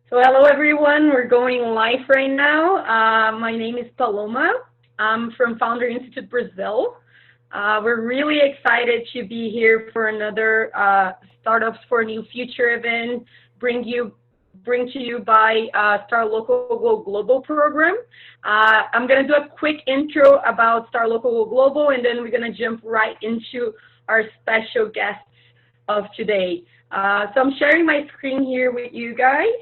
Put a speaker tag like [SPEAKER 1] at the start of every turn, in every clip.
[SPEAKER 1] So hello everyone, we're going live right now. My name is Paloma. I'm from Founder Institute Brazil. We're really excited to be here for another Startups for a New Future event, bring to you by Star Local Go Global program. I'm going to do a quick intro about Star Local Go Global, and then we're going to jump right into our special guests of today. So I'm sharing my screen here with you guys.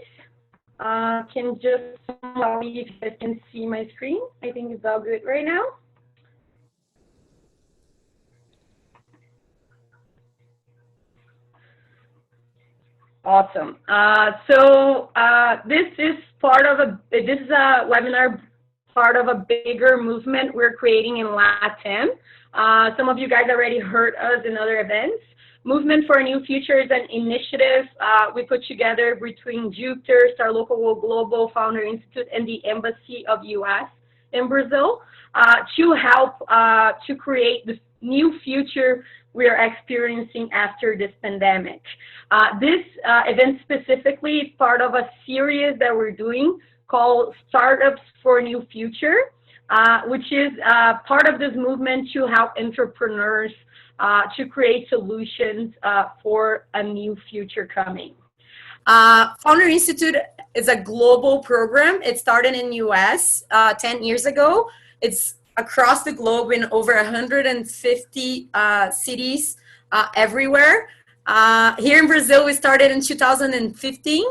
[SPEAKER 1] Can just tell me if you guys can see my screen. I think it's all good right now. Awesome. This is a webinar part of a bigger movement we're creating in LATAM. Some of you guys already heard us in other events. Movement for a New Future is an initiative we put together between JUPTER, Star Local Global, Founder Institute, and the Embassy of US in Brazil to help to create this new future we are experiencing after this pandemic. This event specifically is part of a series that we're doing called Startups for a New Future, which is part of this movement to help entrepreneurs to create solutions for a new future coming. Founder Institute is a global program. It started in US 10 years ago. It's across the globe in over 150 cities everywhere. Here in Brazil, we started in 2015.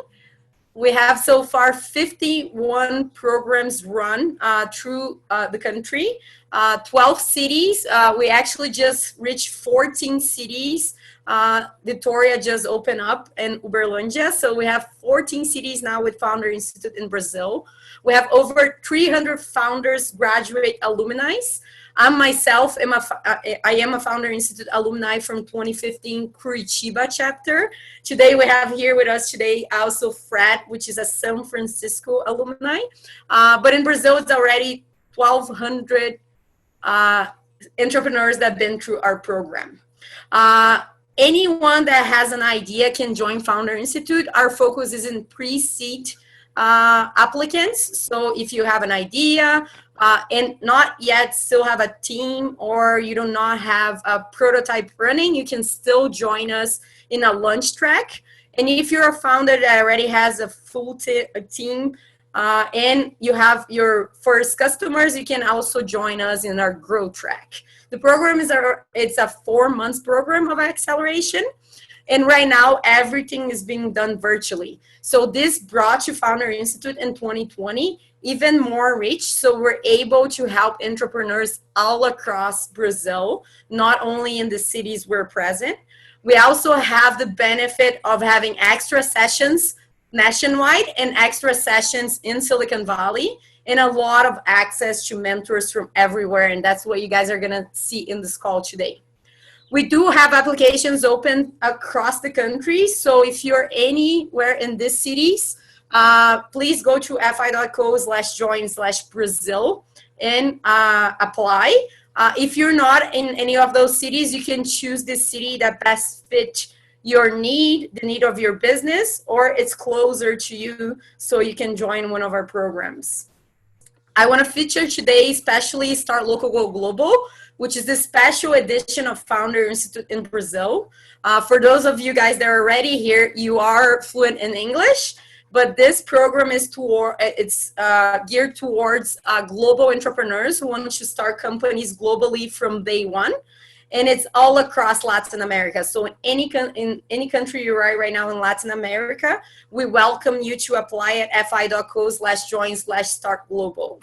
[SPEAKER 1] We have so far 51 programs run through the country, 12 cities. We actually just reached 14 cities. Vitória just opened up in Uberlândia. So we have 14 cities now with Founder Institute in Brazil. We have over 300 founders, graduate alumni. I myself am a Founder Institute alumni from 2015 Curitiba chapter. Today we have here with us today also Fred, which is a San Francisco alumni. But in Brazil, it's already 1,200 entrepreneurs that have been through our program. Anyone that has an idea can join Founder Institute. Our focus is in pre-seed applicants. So if you have an idea, and not yet still have a team, or you do not have a prototype running, you can still join us in a launch track. And if you're a founder that already has a full team and you have your first customers, you can also join us in our growth track. The program it's a 4-month program of acceleration. And right now, everything is being done virtually. So this brought to Founder Institute in 2020 even more reach. So we're able to help entrepreneurs all across Brazil, not only in the cities we're present. We also have the benefit of having extra sessions nationwide and extra sessions in Silicon Valley, and a lot of access to mentors from everywhere. And that's what you guys are gonna see in this call today. We do have applications open across the country. So if you're anywhere in these cities, please go to fi.co/join/Brazil and apply. If you're not in any of those cities, you can choose the city that best fits your need, the need of your business, or it's closer to you so you can join one of our programs. I want to feature today especially Start Local Go Global, which is the special edition of Founder Institute in Brazil. For those of you guys that are already here, you are fluent in English, but this program is geared towards global entrepreneurs who want to start companies globally from day one. And it's all across Latin America. So in any country you're right now in Latin America, we welcome you to apply at fi.co/join/startglobal.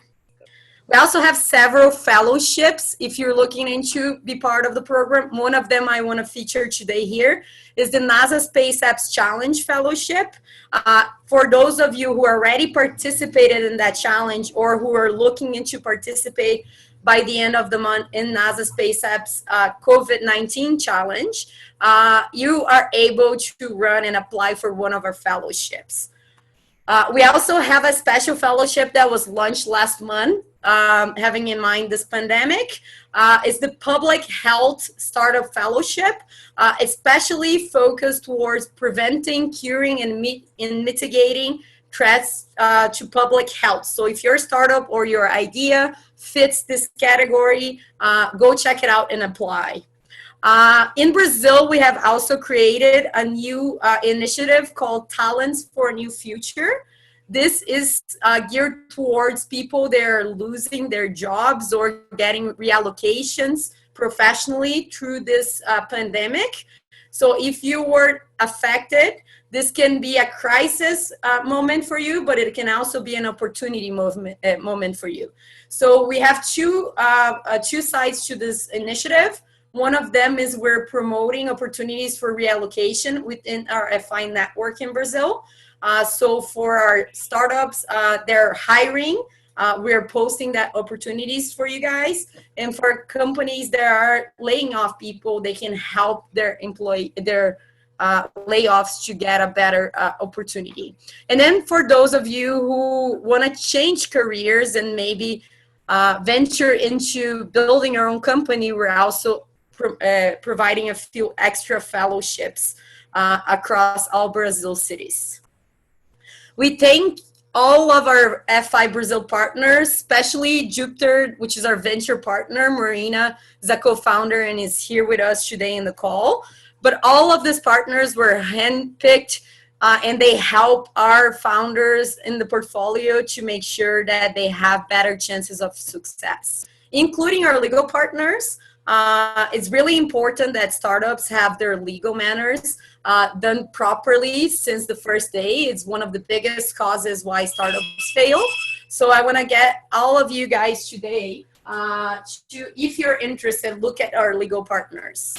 [SPEAKER 1] We also have several fellowships if you're looking into be part of the program. One of them I want to feature today here is the NASA SpaceApps Challenge Fellowship. For those of you who already participated in that challenge or who are looking into participate by the end of the month in NASA SpaceApps COVID-19 challenge, you are able to run and apply for one of our fellowships. We also have a special fellowship that was launched last month, having in mind this pandemic. It's the Public Health Startup Fellowship, especially focused towards preventing, curing, and mitigating threats to public health. So if your startup or your idea fits this category, go check it out and apply. In Brazil, we have also created a new initiative called Talents for a New Future. This is geared towards people that are losing their jobs or getting reallocations professionally through this pandemic. So if you were affected, this can be a crisis moment for you, but it can also be an opportunity moment for you. So we have two sides to this initiative. One of them is we're promoting opportunities for reallocation within our FI network in Brazil. So for our startups, they're hiring. We're posting that opportunities for you guys. And for companies that are laying off people, they can help their layoffs to get a better opportunity. And then for those of you who want to change careers and maybe venture into building your own company, we're also providing a few extra fellowships across all Brazil cities. We thank all of our FI Brazil partners, especially JUPTER, which is our venture partner. Marina is a co-founder and is here with us today in the call. But all of these partners were handpicked and they help our founders in the portfolio to make sure that they have better chances of success, including our legal partners. It's really important that startups have their legal matters done properly since the first day. It's one of the biggest causes why startups fail. So I want to get all of you guys today if you're interested, look at our legal partners.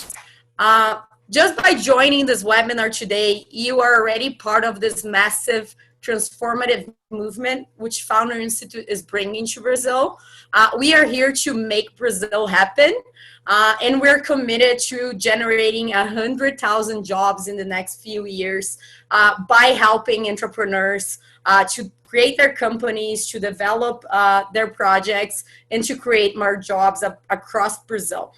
[SPEAKER 1] Just by joining this webinar today, you are already part of this massive transformative movement which Founder Institute is bringing to Brazil. We are here to make Brazil happen, and we're committed to generating 100,000 jobs in the next few years by helping entrepreneurs to create their companies, to develop their projects, and to create more jobs across Brazil.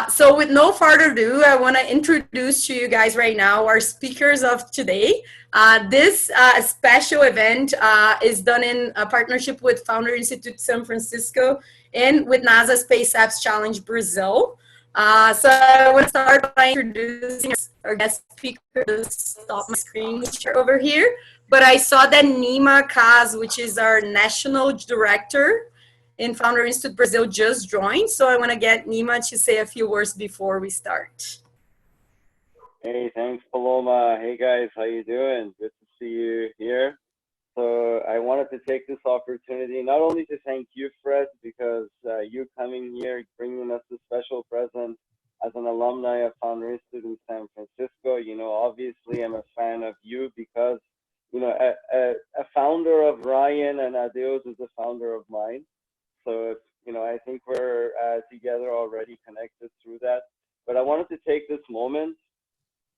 [SPEAKER 1] So with no further ado, I want to introduce to you guys right now our speakers of today. This special event is done in a partnership with Founder Institute San Francisco and with NASA SpaceApps Challenge Brazil. So I want to start by introducing our guest speaker. Stop my screen share over here. But I saw that Nima Kaz, which is our national director in Founder Institute Brazil, just joined. So I want to get Nima to say a few words before we start.
[SPEAKER 2] Hey, thanks, Paloma. Hey, guys, how you doing? Good to see you here. So I wanted to take this opportunity not only to thank you, Fred, because you coming here, bringing us a special present as an alumni of Founder Institute in San Francisco. You know, obviously I'm a fan of you because, you know, a founder of Ryan and Adeos is a founder of mine. So, you know, I think we're together already connected through that. But I wanted to take this moment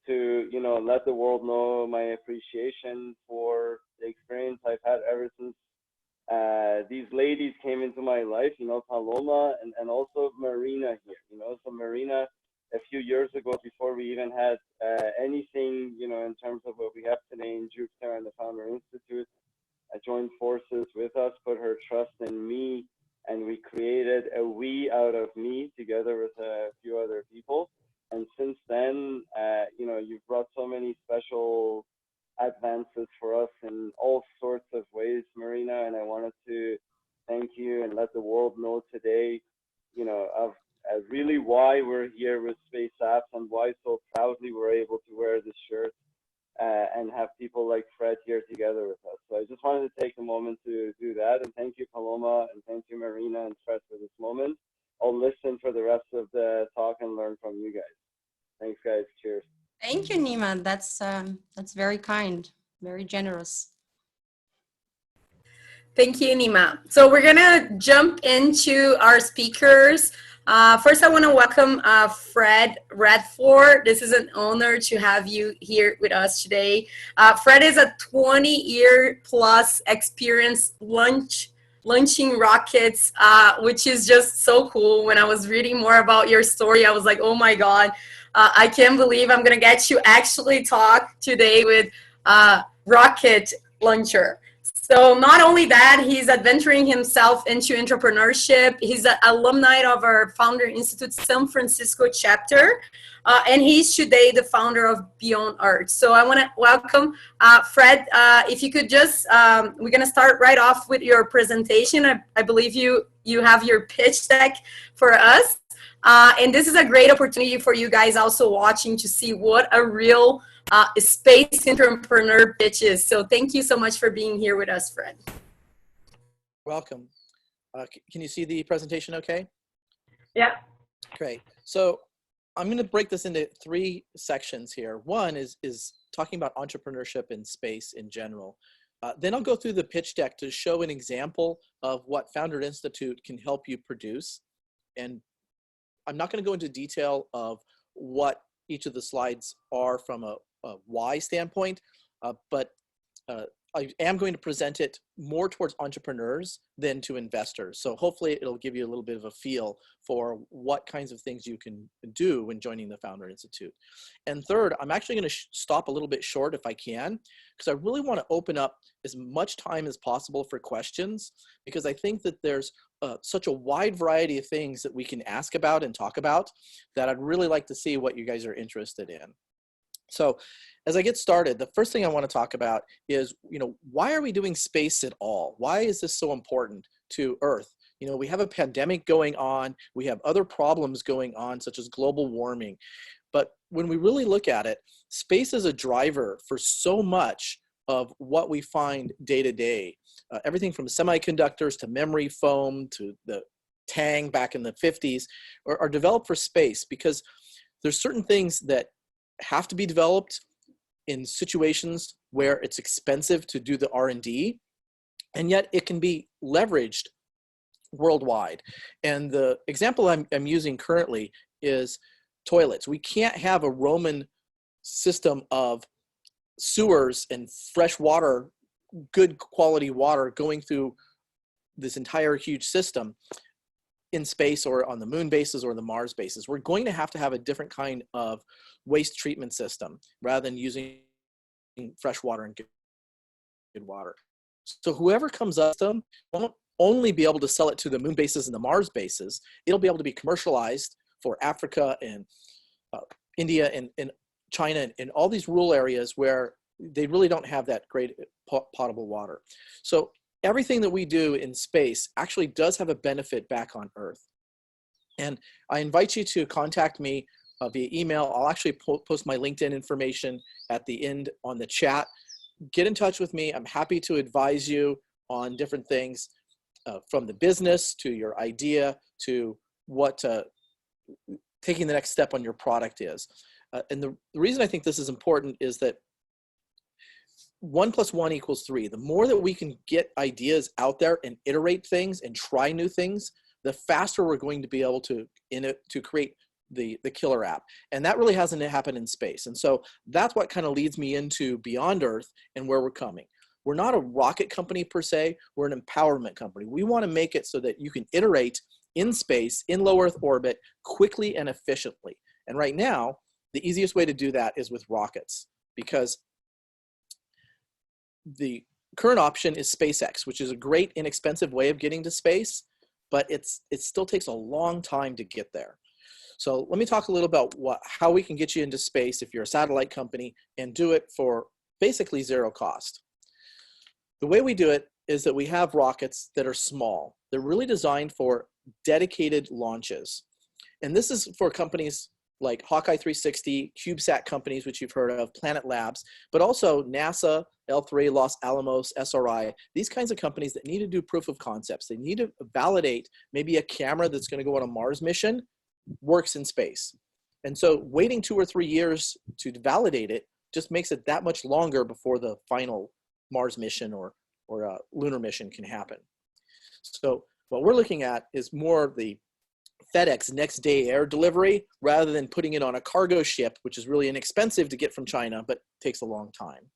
[SPEAKER 2] to, you know, let the world know my appreciation for the experience I've had ever since these ladies came into my life, you know, Paloma and also Marina here, you know. So Marina, a few years ago, before we even had anything, you know, in terms of what we have today in JUPTER and the Founder Institute, joined forces with us, put her trust in me, and we created a we out of me together with a few other people. And since then, you know, you've brought so many special advances for us in all sorts of ways, Marina, and I wanted to thank you and let the world know today, you know, of really why we're here with SpaceApps and why so proudly we're able to wear this shirt and have people like Fred here together with us. So I just wanted to take a moment to do that, and thank you, Paloma, and thank you, Marina and Fred, for this moment. I'll listen for the rest of the talk and learn from you guys. Thanks, guys. Cheers.
[SPEAKER 3] Thank you, Nima. That's very kind, very generous.
[SPEAKER 1] Thank you, Nima. So we're gonna jump into our speakers. First, I want to welcome Fred Radford. This is an honor to have you here with us today. Fred is a 20-year plus experience launching rockets, which is just so cool. When I was reading more about your story, I was like, oh my God, I can't believe I'm gonna get you actually talk today with rocket launcher. So not only that, he's adventuring himself into entrepreneurship. He's an alumni of our Founder Institute San Francisco chapter, and he's today the founder of Beyond Earth. So I want to welcome Fred. If you could just, we're going to start right off with your presentation. I believe you have your pitch deck for us. And this is a great opportunity for you guys also watching to see what a real space entrepreneur pitch is. So thank you so much for being here with us, Fred.
[SPEAKER 4] Welcome. Can you see the presentation okay?
[SPEAKER 1] Yeah.
[SPEAKER 4] Great. So I'm going to break this into 3 sections here. One is talking about entrepreneurship in space in general. Then I'll go through the pitch deck to show an example of what Founder Institute can help you produce. And I'm not going to go into detail of what each of the slides are from a why standpoint, but I am going to present it more towards entrepreneurs than to investors. So hopefully it'll give you a little bit of a feel for what kinds of things you can do when joining the Founder Institute. And third, I'm actually going to stop a little bit short if I can, because I really want to open up as much time as possible for questions, because I think that there's such a wide variety of things that we can ask about and talk about that I'd really like to see what you guys are interested in. So as I get started, the first thing I want to talk about is, why are we doing space at all? Why is this so important to Earth? We have a pandemic going on. We have other problems going on, such as global warming. But when we really look at it, space is a driver for so much of what we find day to day. Everything from semiconductors to memory foam to the Tang back in the 50s are developed for space, because there's certain things that have to be developed in situations where it's expensive to do the R&D, and yet it can be leveraged worldwide. And the example I'm using currently is toilets. We can't have a Roman system of sewers and fresh water, good quality water going through this entire huge system in space or on the moon bases or the Mars bases. We're going to have a different kind of waste treatment system rather than using fresh water and good water. So whoever comes up with them won't only be able to sell it to the moon bases and the Mars bases. It'll be able to be commercialized for Africa and India and China and all these rural areas where they really don't have that great potable water. So everything that we do in space actually does have a benefit back on Earth. And I invite you to contact me via email. I'll actually post my LinkedIn information at the end on the chat. Get in touch with me. I'm happy to advise you on different things, from the business to your idea to what taking the next step on your product is. And the reason I think this is important is that 1 + 1 = 3. The more that we can get ideas out there and iterate things and try new things, the faster we're going to be able to create the killer app. And that really hasn't happened in space. And so that's what kind of leads me into Beyond Earth and where we're coming. We're not a rocket company per se, we're an empowerment company. We want to make it so that you can iterate in space, in low Earth orbit, quickly and efficiently. And right now, the easiest way to do that is with rockets, because the current option is SpaceX, which is a great inexpensive way of getting to space, but it still takes a long time to get there. So let me talk a little about how we can get you into space if you're a satellite company and do it for basically zero cost. The way we do it is that we have rockets that are small. They're really designed for dedicated launches. And this is for companies like Hawkeye 360, CubeSat companies, which you've heard of, Planet Labs, but also NASA, L3, Los Alamos, SRI, these kinds of companies that need to do proof of concepts. They need to validate maybe a camera that's going to go on a Mars mission works in space. And so waiting 2 or 3 years to validate it just makes it that much longer before the final Mars mission or a lunar mission can happen. So what we're looking at is more the FedEx next day air delivery rather than putting it on a cargo ship, which is really inexpensive to get from China, but takes a long time.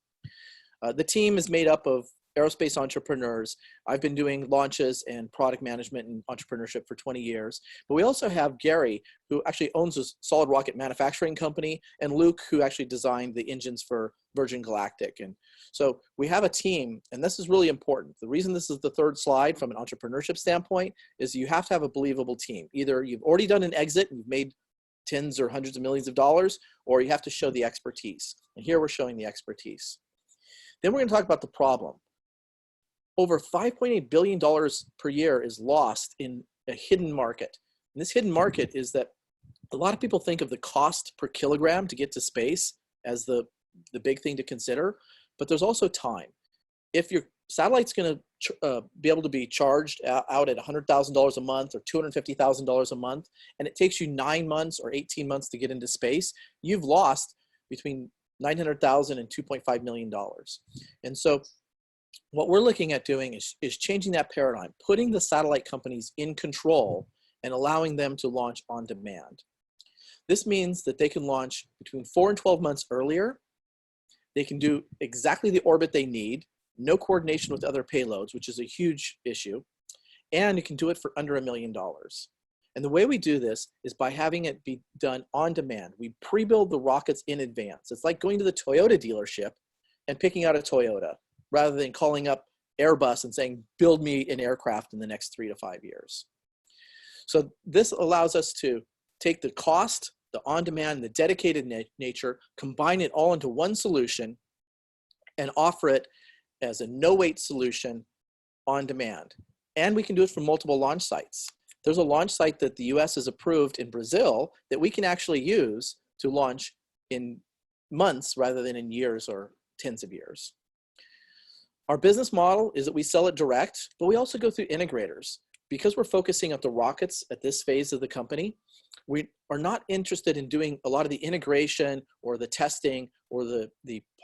[SPEAKER 4] The team is made up of aerospace entrepreneurs. I've been doing launches and product management and entrepreneurship for 20 years. But we also have Gary, who actually owns a solid rocket manufacturing company, and Luke, who actually designed the engines for Virgin Galactic. And so we have a team, and this is really important. The reason this is the third slide from an entrepreneurship standpoint is you have to have a believable team. Either you've already done an exit and you've made tens or hundreds of millions of dollars, or you have to show the expertise. And here we're showing the expertise. Then we're going to talk about the problem. Over $5.8 billion per year is lost in a hidden market. And this hidden market is that a lot of people think of the cost per kilogram to get to space as the big thing to consider, but there's also time. If your satellite's going to be able to be charged out at $100,000 a month or $250,000 a month, and it takes you 9 months or 18 months to get into space, you've lost between $900,000 and $2.5 million. And so what we're looking at doing is changing that paradigm, putting the satellite companies in control and allowing them to launch on demand. This means that they can launch between 4 and 12 months earlier. They can do exactly the orbit they need, no coordination with other payloads, which is a huge issue, and you can do it for under $1 million. And the way we do this is by having it be done on demand. We pre-build the rockets in advance. It's like going to the Toyota dealership and picking out a Toyota, rather than calling up Airbus and saying, build me an aircraft in the next 3 to 5 years. So this allows us to take the cost, the on-demand, the dedicated nature, combine it all into one solution, and offer it as a no-wait solution on demand. And we can do it from multiple launch sites. There's a launch site that the US has approved in Brazil that we can actually use to launch in months rather than in years or tens of years. Our business model is that we sell it direct, but we also go through integrators. Because we're focusing on the rockets at this phase of the company, we are not interested in doing a lot of the integration or the testing or the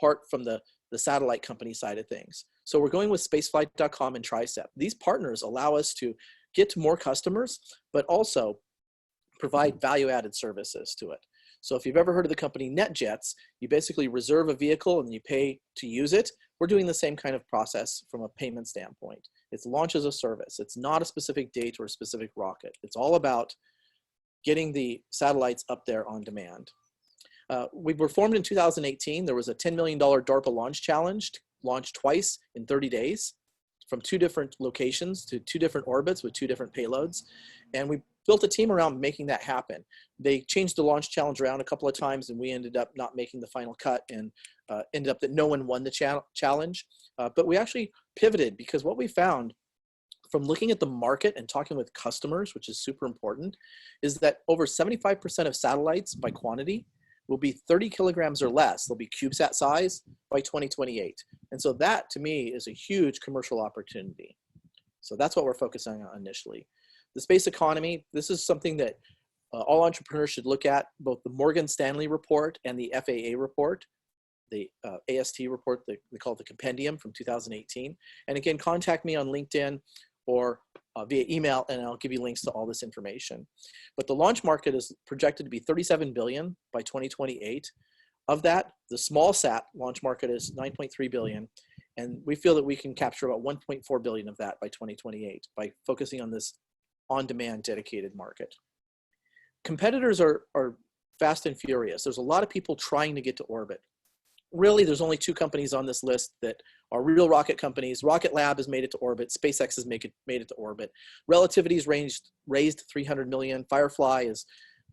[SPEAKER 4] part from the satellite company side of things. So we're going with spaceflight.com and Tricep. These partners allow us to get to more customers, but also provide value-added services to it. So if you've ever heard of the company NetJets, you basically reserve a vehicle and you pay to use it. We're doing the same kind of process from a payment standpoint. It's launch as a service. It's not a specific date or a specific rocket. It's all about getting the satellites up there on demand. We were formed in 2018. There was a $10 million DARPA launch challenge, launched twice in 30 days from 2 different locations to 2 different orbits with 2 different payloads. And we built a team around making that happen. They changed the launch challenge around a couple of times, and we ended up not making the final cut, and ended up that no one won the challenge. But we actually pivoted, because what we found from looking at the market and talking with customers, which is super important, is that over 75% of satellites by quantity will be 30 kilograms or less. They'll be CubeSat size by 2028. And so that, to me, is a huge commercial opportunity. So that's what we're focusing on initially. The space economy, this is something that all entrepreneurs should look at, both the Morgan Stanley report and the FAA report, the AST report, they call it the compendium from 2018. And again, contact me on LinkedIn or via email, and I'll give you links to all this information. But the launch market is projected to be $37 billion by 2028. Of that, the small sat launch market is $9.3 billion. And we feel that we can capture about $1.4 billion of that by 2028 by focusing on this on-demand dedicated market. Competitors are fast and furious. There's a lot of people trying to get to orbit. Really, there's only 2 companies on this list that are real rocket companies. Rocket Lab has made it to orbit. SpaceX has made it to orbit. Relativity's raised 300 million. Firefly has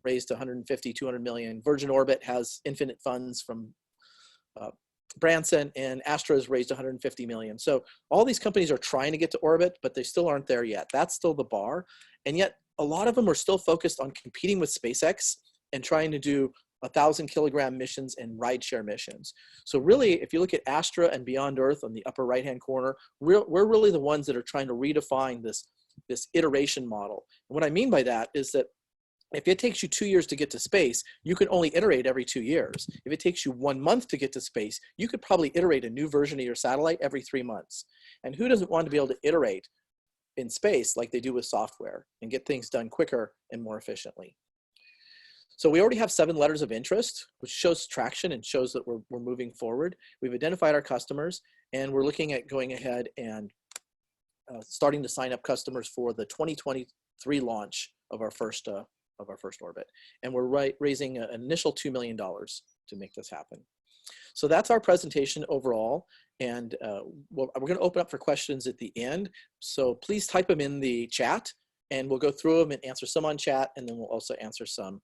[SPEAKER 4] raised 150, 200 million. Virgin Orbit has infinite funds from Branson, and Astra has raised 150 million. So all these companies are trying to get to orbit, but they still aren't there yet. That's still the bar. And yet a lot of them are still focused on competing with SpaceX and trying to do 1,000-kilogram missions and rideshare missions. So really, if you look at Astra and Beyond Earth on the upper right-hand corner, we're really the ones that are trying to redefine this iteration model. And what I mean by that is that if it takes you 2 years to get to space, you can only iterate every 2 years. If it takes you 1 month to get to space, you could probably iterate a new version of your satellite every 3 months. And who doesn't want to be able to iterate in space like they do with software and get things done quicker and more efficiently? So we already have 7 letters of interest, which shows traction and shows that we're moving forward. We've identified our customers, and we're looking at going ahead and starting to sign up customers for the 2023 launch of our first orbit. And we're raising an initial $2 million to make this happen. So that's our presentation overall. And we're going to open up for questions at the end. So please type them in the chat, and we'll go through them and answer some on chat, and then we'll also answer some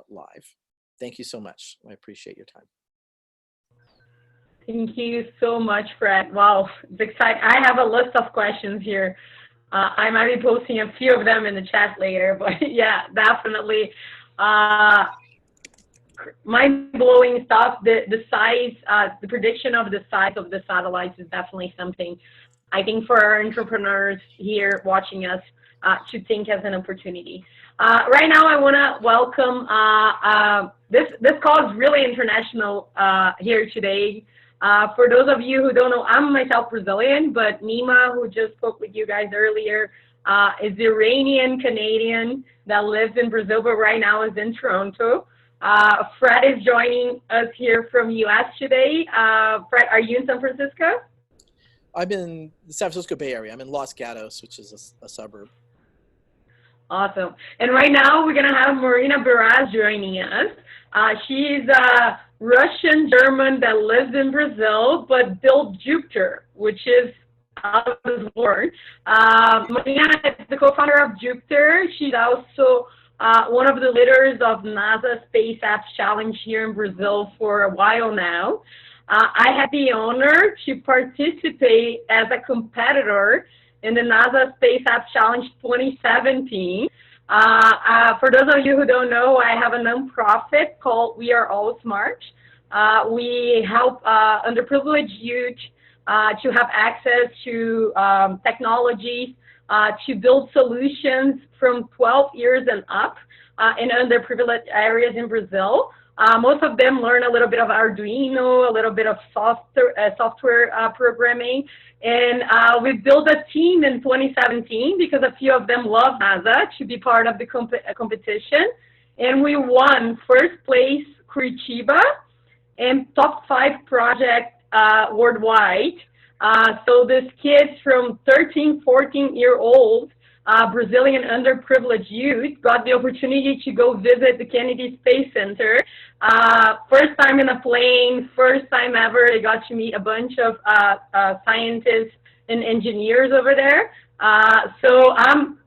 [SPEAKER 4] live. Thank you so much. I appreciate your time.
[SPEAKER 1] Thank you so much, Fred. Wow, it's exciting. I have a list of questions here. I might be posting a few of them in the chat later, but yeah, definitely. Mind-blowing stuff. The size, the prediction of the size of the satellites is definitely something I think for our entrepreneurs here watching us should think as an opportunity. Right now, I want to welcome, this call is really international here today. For those of you who don't know, I'm myself Brazilian, but Nima, who just spoke with you guys earlier, is Iranian-Canadian that lives in Brazil, but right now is in Toronto. Fred is joining us here from US today. Fred, are you in San Francisco?
[SPEAKER 4] I'm in the San Francisco Bay Area. I'm in Los Gatos, which is a suburb.
[SPEAKER 1] Awesome. And right now we're going to have Marina Beraz joining us. She's a Russian-German that lives in Brazil, but built JUPTER, which is out of this world. Marina is the co-founder of JUPTER. She's also one of the leaders of NASA SpaceApps Challenge here in Brazil for a while now. I had the honor to participate as a competitor in the NASA SpaceApps Challenge 2017. For those of you who don't know, I have a nonprofit called We Are All Smart. We help underprivileged youth to have access to technologies, to build solutions from 12 years and up in underprivileged areas in Brazil. Most of them learn a little bit of Arduino, a little bit of software programming. And we built a team in 2017 because a few of them love NASA to be part of the competition. And we won first place Curitiba and top 5 project worldwide. So these kids from 13, 14-year-old Brazilian underprivileged youth got the opportunity to go visit the Kennedy Space Center. First time in a plane, first time ever. They got to meet a bunch of scientists and engineers over there. So I'm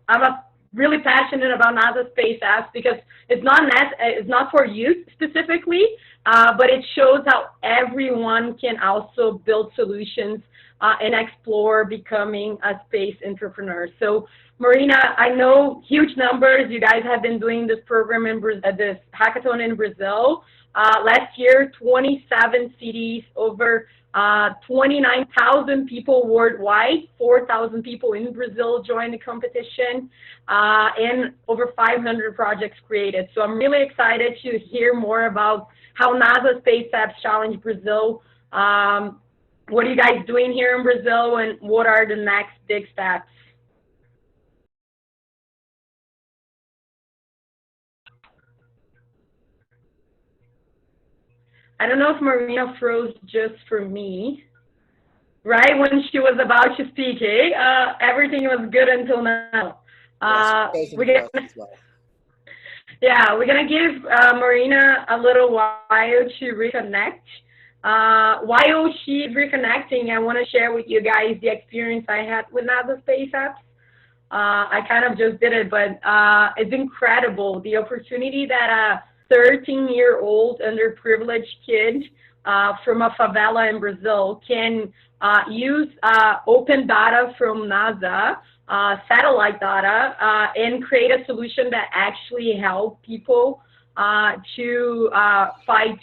[SPEAKER 1] really passionate about NASA SpaceApps because it's not for youth specifically, but it shows how everyone can also build solutions and explore becoming a space entrepreneur. So Marina, I know huge numbers. You guys have been doing this program in this hackathon in Brazil. Last year, 27 cities, over 29,000 people worldwide, 4,000 people in Brazil joined the competition, and over 500 projects created. So I'm really excited to hear more about how NASA SpaceApps Challenge Brazil, what are you guys doing here in Brazil, and what are the next big steps? I don't know if Marina froze just for me, right when she was about to speak, eh? Everything was good until now. We're gonna give Marina a little while to reconnect. While she's reconnecting, I want to share with you guys the experience I had with NASA SpaceApps. I kind of just did it, but it's incredible, the opportunity that a 13-year-old underprivileged kid from a favela in Brazil can use open data from NASA, satellite data, and create a solution that actually help people to fight.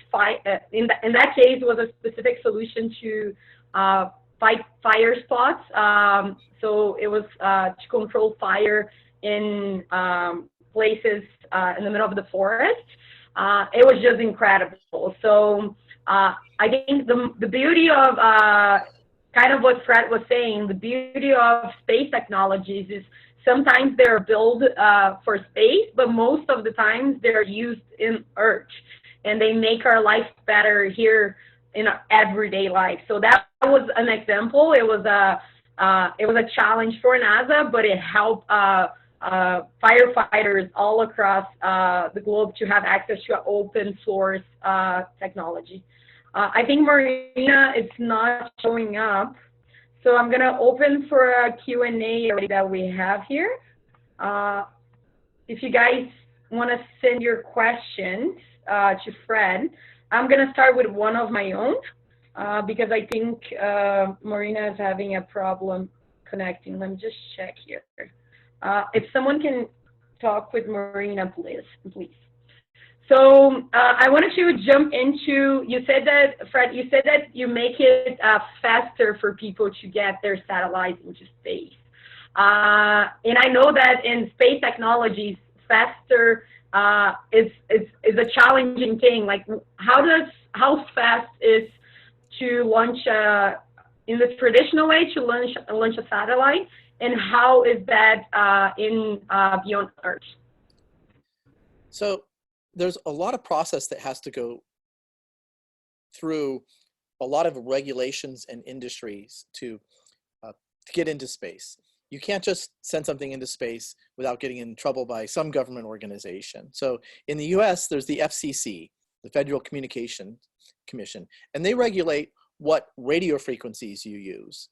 [SPEAKER 1] In that case, it was a specific solution to fight fire spots. So it was to control fire in places in the middle of the forest. It was just incredible. So I think the beauty of kind of what Fred was saying, the beauty of space technologies is sometimes they're built for space, but most of the times they're used in Earth, and they make our life better here in our everyday life. So that was an example. It was a challenge for NASA, but it helped firefighters all across the globe to have access to open source technology. I think Marina, it's not showing up. So I'm going to open for a Q&A that we have here. If you guys want to send your questions to Fred, I'm going to start with one of my own because I think Marina is having a problem connecting. Let me just check here. If someone can talk with Marina, please. So I wanted to jump into, you said that, Fred, you said that you make it faster for people to get their satellites into space. And I know that in space technologies, faster is a challenging thing. Like, how fast is to launch in the traditional way to launch a satellite, and how is that in beyond Earth?
[SPEAKER 4] So there's a lot of process that has to go through a lot of regulations and industries to get into space. You can't just send something into space without getting in trouble by some government organization. So in the US, there's the FCC, the Federal Communications Commission, and they regulate what radio frequencies you use.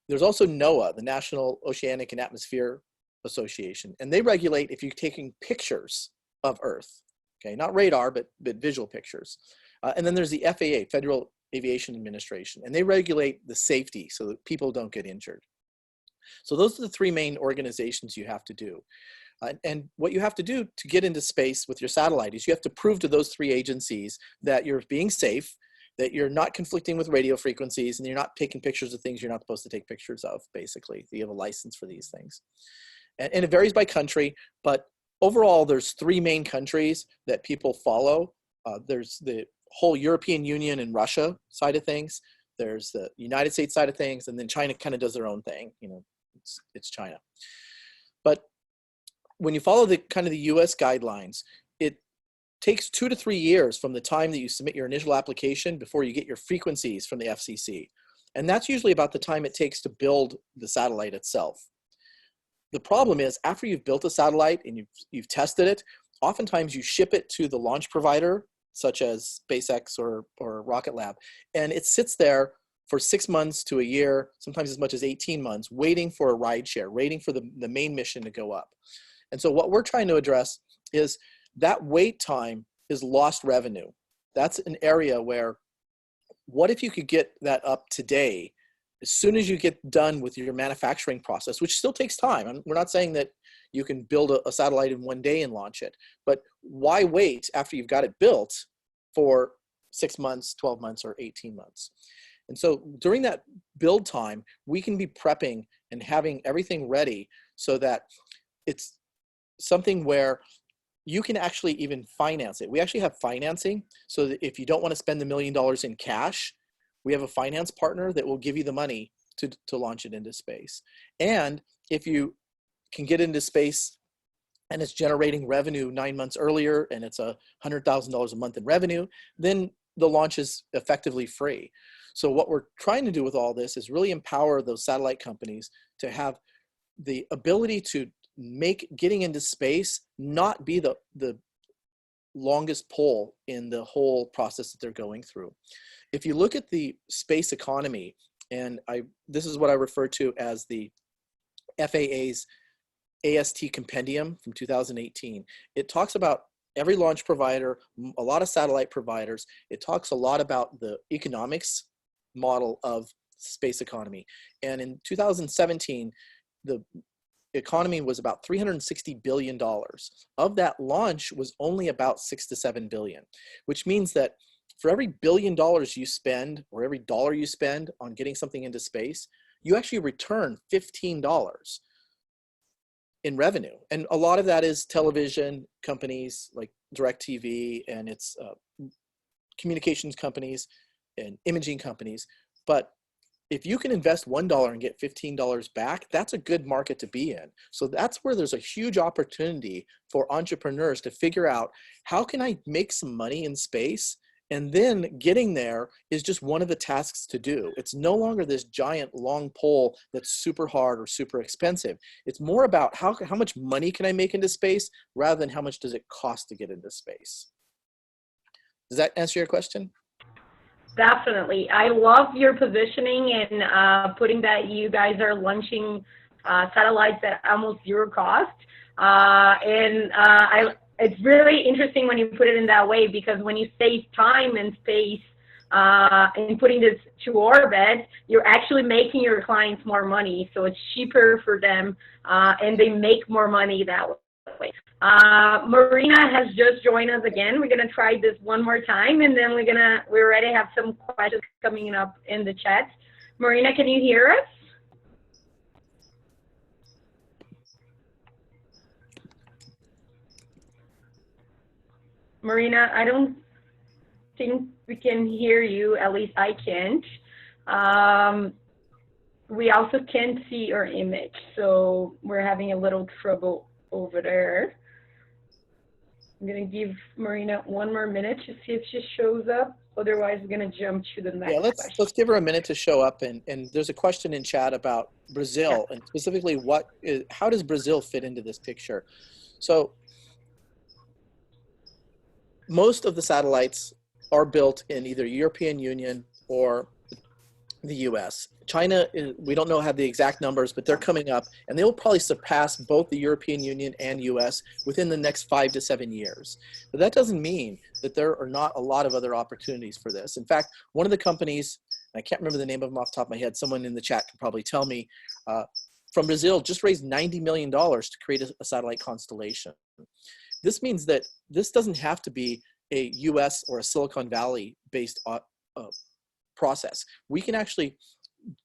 [SPEAKER 4] There's also NOAA, the National Oceanic and Atmospheric Association, and they regulate if you're taking pictures of Earth. Okay, not radar, but visual pictures. And then there's the FAA, Federal Aviation Administration, and they regulate the safety so that people don't get injured. So those are the three main organizations you have to do. And what you have to do to get into space with your satellite is you have to prove to those three agencies that you're being safe, that you're not conflicting with radio frequencies, and you're not taking pictures of things you're not supposed to take pictures of, basically. You have a license for these things. And it varies by country, but overall, there's three main countries that people follow. There's the whole European Union and Russia side of things. There's the United States side of things, and then China kind of does their own thing. You know, it's China. But when you follow the kind of the US guidelines, it takes 2 to 3 years from the time that you submit your initial application before you get your frequencies from the FCC. And that's usually about the time it takes to build the satellite itself. The problem is, after you've built a satellite and you've tested it, oftentimes you ship it to the launch provider, such as SpaceX or Rocket Lab, and it sits there for 6 months to a year, sometimes as much as 18 months, waiting for a ride share, waiting for the main mission to go up. And so what we're trying to address is that wait time is lost revenue. That's an area where, what if you could get that up today, as soon as you get done with your manufacturing process, which still takes time. We're not saying that you can build a satellite in 1 day and launch it, but why wait after you've got it built for 6 months, 12 months, or 18 months? And so during that build time, we can be prepping and having everything ready so that it's something where you can actually even finance it. We actually have financing, so that if you don't want to spend $1 million in cash, we have a finance partner that will give you the money to launch it into space. And if you can get into space and it's generating revenue 9 months earlier and it's $100,000 a month in revenue, then the launch is effectively free. So what we're trying to do with all this is really empower those satellite companies to have the ability to make getting into space not be the longest pole in the whole process that they're going through. If you look at the space economy, and this is what I refer to as the FAA's AST Compendium from 2018. It talks about every launch provider, a lot of satellite providers. It talks a lot about the economics model of space economy. And in 2017, the economy was about $360 billion. Of that, launch was only about $6 to $7 billion, which means that for every $1 billion you spend, or every dollar you spend on getting something into space, you actually return $15 in revenue. And a lot of that is television companies like DirecTV, and it's communications companies and imaging companies. But if you can invest $1 and get $15 back, that's a good market to be in. So that's where there's a huge opportunity for entrepreneurs to figure out, how can I make some money in space? And then getting there is just one of the tasks to do. It's no longer this giant long pole that's super hard or super expensive. It's more about how much money can I make into space rather than how much does it cost to get into space. Does that answer your question?
[SPEAKER 1] Definitely. I love your positioning and putting that you guys are launching satellites at almost zero cost. It's really interesting when you put it in that way, because when you save time and space in putting this to orbit, you're actually making your clients more money. So it's cheaper for them and they make more money that way. Marina has just joined us again. We're gonna try this one more time, and then we already have some questions coming up in the chat. Marina, can you hear us? Marina, I don't think we can hear you. At least I can't. We also can't see your image, so we're having a little trouble over there. I'm going to give Marina one more minute to see if she shows up. Otherwise, we're going to jump to the next question.
[SPEAKER 4] Let's give her a minute to show up. And there's a question in chat about Brazil, and specifically how does Brazil fit into this picture? So most of the satellites are built in either European Union or the US. China, we don't have the exact numbers, but they're coming up, and they will probably surpass both the European Union and US within the next 5 to 7 years. But that doesn't mean that there are not a lot of other opportunities for this. In fact, one of the companies, I can't remember the name of them off the top of my head, someone in the chat can probably tell me, from Brazil, just raised $90 million to create a satellite constellation. This means that this doesn't have to be a US or a Silicon Valley based process. We can actually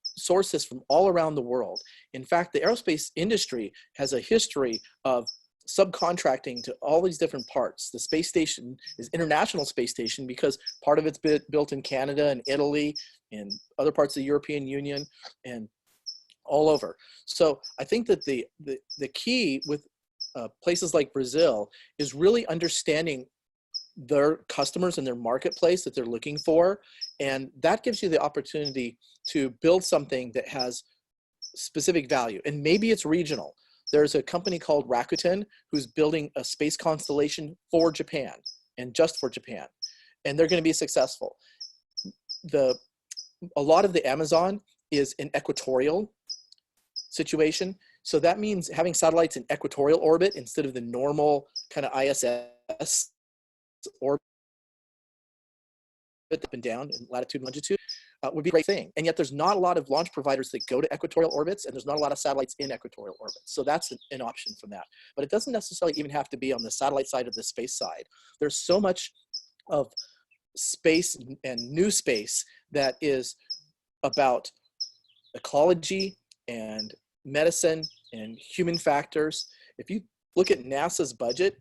[SPEAKER 4] source this from all around the world. In fact, the aerospace industry has a history of subcontracting to all these different parts. The space station is International Space Station because part of it's built in Canada and Italy and other parts of the European Union and all over. So I think that the key with places like Brazil is really understanding their customers and their marketplace that they're looking for. And that gives you the opportunity to build something that has specific value. And maybe it's regional. There's a company called Rakuten who's building a space constellation for Japan and just for Japan. And they're going to be successful. A lot of the Amazon is an equatorial situation. So that means having satellites in equatorial orbit instead of the normal kind of ISS orbit up and down in latitude and longitude would be a great thing. And yet there's not a lot of launch providers that go to equatorial orbits, and there's not a lot of satellites in equatorial orbits. So that's an option from that. But it doesn't necessarily even have to be on the satellite side or the space side. There's so much of space and new space that is about ecology and medicine and human factors. If you look at NASA's budget,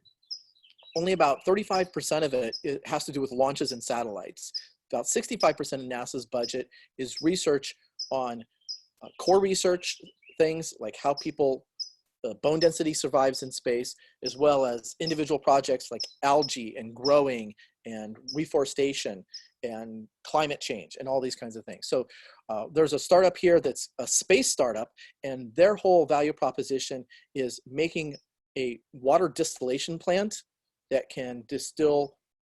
[SPEAKER 4] only about 35% of it has to do with launches and satellites. About 65% of NASA's budget is research on core research, things like how bone density survives in space, as well as individual projects like algae and growing and reforestation and climate change and all these kinds of things. So there's a startup here that's a space startup, and their whole value proposition is making a water distillation plant that can distill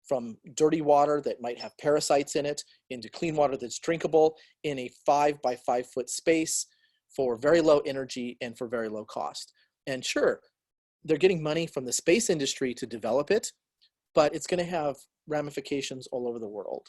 [SPEAKER 4] from dirty water that might have parasites in it into clean water that's drinkable in a 5 by 5 foot space for very low energy and for very low cost. And sure, they're getting money from the space industry to develop it, but it's going to have ramifications all over the world.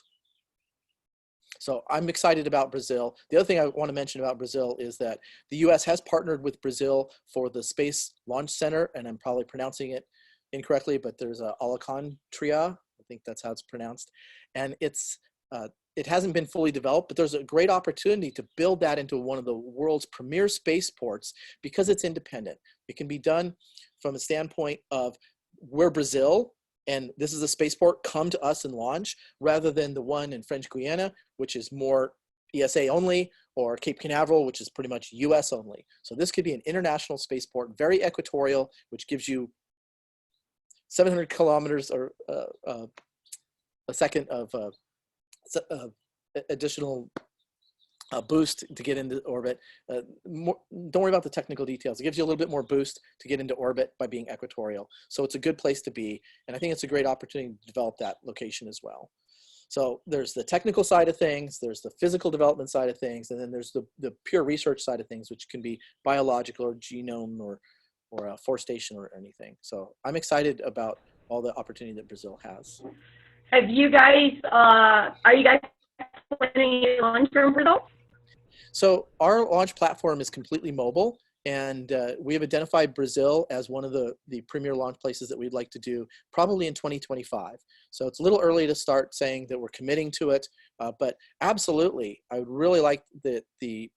[SPEAKER 4] So I'm excited about Brazil. The other thing I want to mention about Brazil is that the US has partnered with Brazil for the Space Launch Center, and I'm probably pronouncing it incorrectly, but there's a Alcântara, I think that's how it's pronounced. And it hasn't been fully developed, but there's a great opportunity to build that into one of the world's premier spaceports because it's independent. It can be done from a standpoint of we're Brazil, and this is a spaceport, come to us and launch, rather than the one in French Guiana, which is more ESA only, or Cape Canaveral, which is pretty much US only. So this could be an international spaceport, very equatorial, which gives you 700 kilometers or a second of additional boost to get into orbit. Don't worry about the technical details. It gives you a little bit more boost to get into orbit by being equatorial. So it's a good place to be. And I think it's a great opportunity to develop that location as well. So there's the technical side of things, there's the physical development side of things, and then there's the pure research side of things, which can be biological or genome or forestation or anything. So I'm excited about all the opportunity that Brazil has.
[SPEAKER 1] Have you guys, are you guys planning a launch from Brazil?
[SPEAKER 4] So our launch platform is completely mobile, and we have identified Brazil as one of the premier launch places that we'd like to do probably in 2025. So it's a little early to start saying that we're committing to it, but absolutely, I would really like the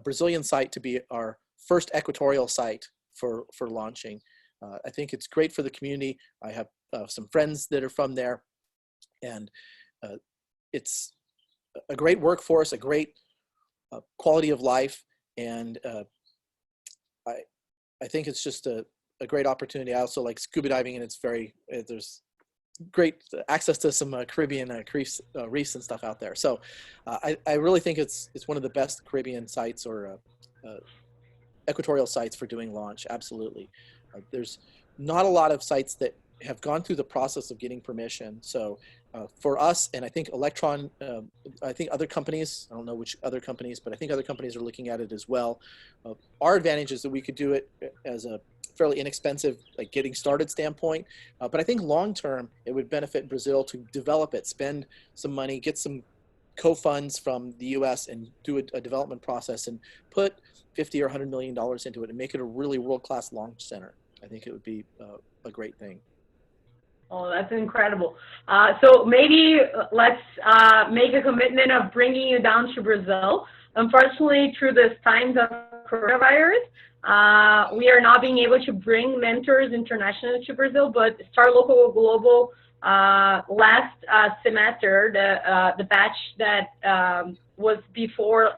[SPEAKER 4] Brazilian site to be our first equatorial site for launching. I think it's great for the community. I have some friends that are from there, and it's a great workforce, a great quality of life, and I think it's just a great opportunity. I also like scuba diving, and it's there's great access to some Caribbean reefs and stuff out there. So I really think it's one of the best Caribbean sites or equatorial sites for doing launch. Absolutely. There's not a lot of sites that have gone through the process of getting permission. So for us, and I think Electron, I think other companies, I don't know which other companies, but I think other companies are looking at it as well. Our advantage is that we could do it as a fairly inexpensive, like getting started standpoint. But I think long-term, it would benefit Brazil to develop it, spend some money, get some co-funds from the US and do a development process and put $50 or $100 million into it and make it a really world-class launch center. I think it would be a great thing.
[SPEAKER 1] Oh, that's incredible. So maybe let's make a commitment of bringing you down to Brazil. Unfortunately, through this times of coronavirus, we are not being able to bring mentors internationally to Brazil, but Star Local Global last semester, the batch that was before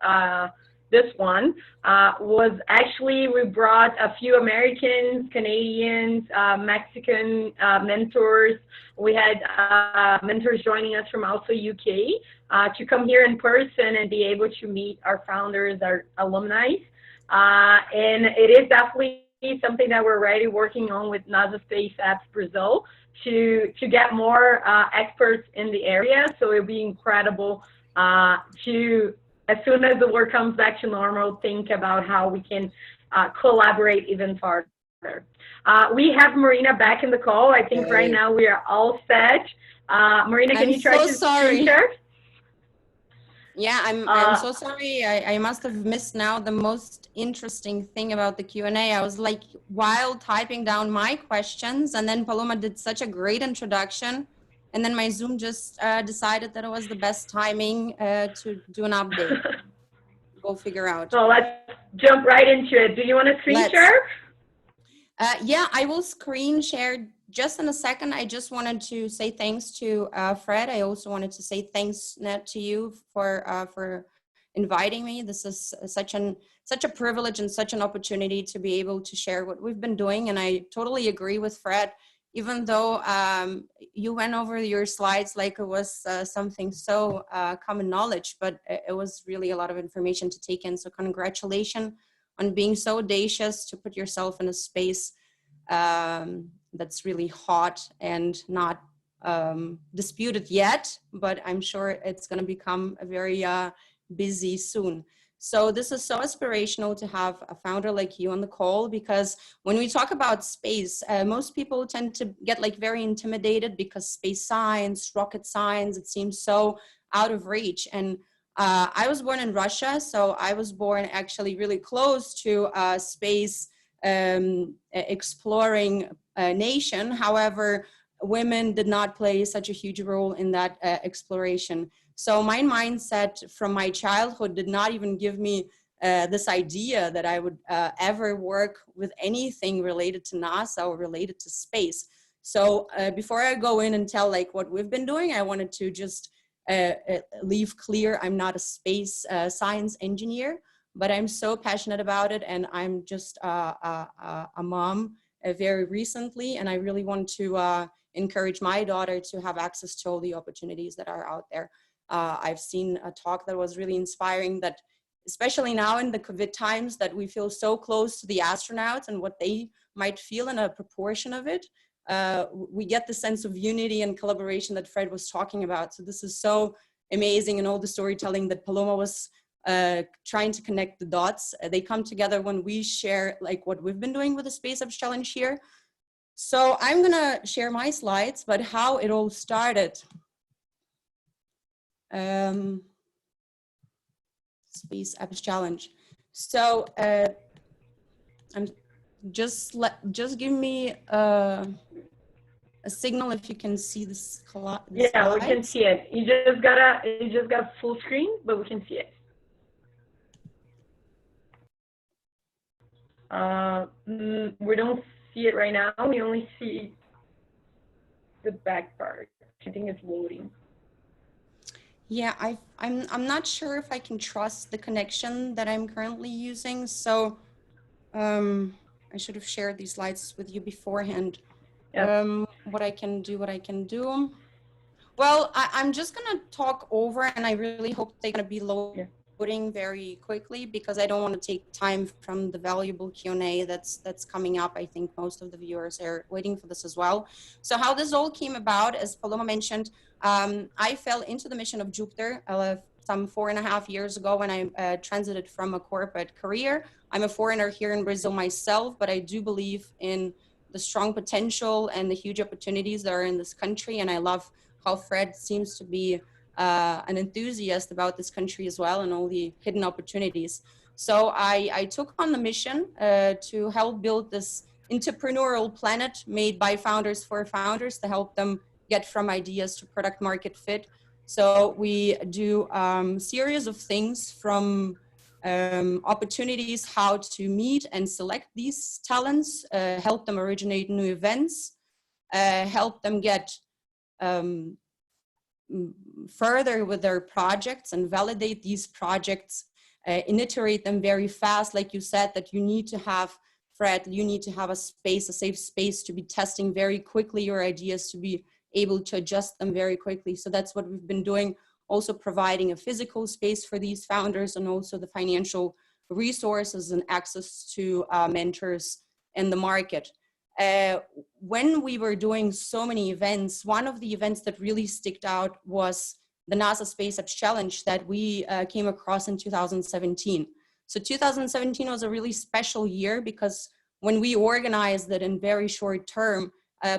[SPEAKER 1] this one, was actually, we brought a few Americans, Canadians, Mexican mentors. We had mentors joining us from also UK to come here in person and be able to meet our founders, our alumni. And it is definitely something that we're already working on with NASA SpaceApps Brazil to get more experts in the area. So it'll be incredible to, as soon as the world comes back to normal, think about how we can collaborate even farther. We have Marina back in the call. I think right now we are all set. Marina, can you try to screen share?
[SPEAKER 3] Yeah, I'm so sorry. I must have missed now the most interesting thing about the Q&A. I was like, while typing down my questions, and then Paloma did such a great introduction. And then my Zoom just decided that it was the best timing to do an update. Go figure out.
[SPEAKER 1] So let's jump right into it. Do you want to screen share?
[SPEAKER 3] Yeah, I will screen share just in a second. I just wanted to say thanks to Fred. I also wanted to say thanks, Ned, to you for inviting me. This is such a privilege and such an opportunity to be able to share what we've been doing. And I totally agree with Fred. Even though you went over your slides like it was something so common knowledge, but it was really a lot of information to take in. So congratulations on being so audacious to put yourself in a space that's really hot and not disputed yet, but I'm sure it's going to become a very busy soon. So this is so inspirational to have a founder like you on the call, because when we talk about space, most people tend to get like very intimidated because space science, rocket science, it seems so out of reach. And I was born in Russia, so I was born actually really close to a space exploring nation. However, women did not play such a huge role in that exploration. So my mindset from my childhood did not even give me this idea that I would ever work with anything related to NASA or related to space. So before I go in and tell like what we've been doing, I wanted to just leave clear, I'm not a space science engineer, but I'm so passionate about it, and I'm just a mom very recently, and I really want to encourage my daughter to have access to all the opportunities that are out there. I've seen a talk that was really inspiring, that especially now in the COVID times, that we feel so close to the astronauts and what they might feel in a proportion of it. We get the sense of unity and collaboration that Fred was talking about. So this is so amazing, and all the storytelling that Paloma was trying to connect the dots. They come together when we share like what we've been doing with the SpaceApps Challenge here. So I'm gonna share my slides, but how it all started. SpaceApps Challenge. So I'm just give me a signal if you can see this.
[SPEAKER 1] Yeah, we can see it. You just got full screen, but we can see it. We don't see it right now. We only see the back part. I think it's loading.
[SPEAKER 3] Yeah, I'm not sure if I can trust the connection that I'm currently using. So I should have shared these slides with you beforehand. Yeah. What I can do. Well, I'm just gonna talk over, and I really hope they're gonna be loading very quickly, because I don't want to take time from the valuable Q&A that's coming up. I think most of the viewers are waiting for this as well. So how this all came about, as Paloma mentioned, I fell into the mission of JUPTER some 4.5 years ago when I transited from a corporate career. I'm a foreigner here in Brazil myself, but I do believe in the strong potential and the huge opportunities that are in this country, and I love how Fred seems to be an enthusiast about this country as well, and all the hidden opportunities. So I took on the mission to help build this entrepreneurial planet made by founders for founders, to help them get from ideas to product market fit. So we do series of things, from opportunities, how to meet and select these talents, help them originate new events, help them get further with their projects and validate these projects, and iterate them very fast. Like you said, that you need to have, Fred, you need to have a space, a safe space to be testing very quickly your ideas, to be able to adjust them very quickly. So that's what we've been doing, also providing a physical space for these founders, and also the financial resources and access to mentors in the market. When we were doing so many events, one of the events that really sticked out was the NASA SpaceApps Challenge that we came across in 2017. So 2017 was a really special year, because when we organized it in very short term,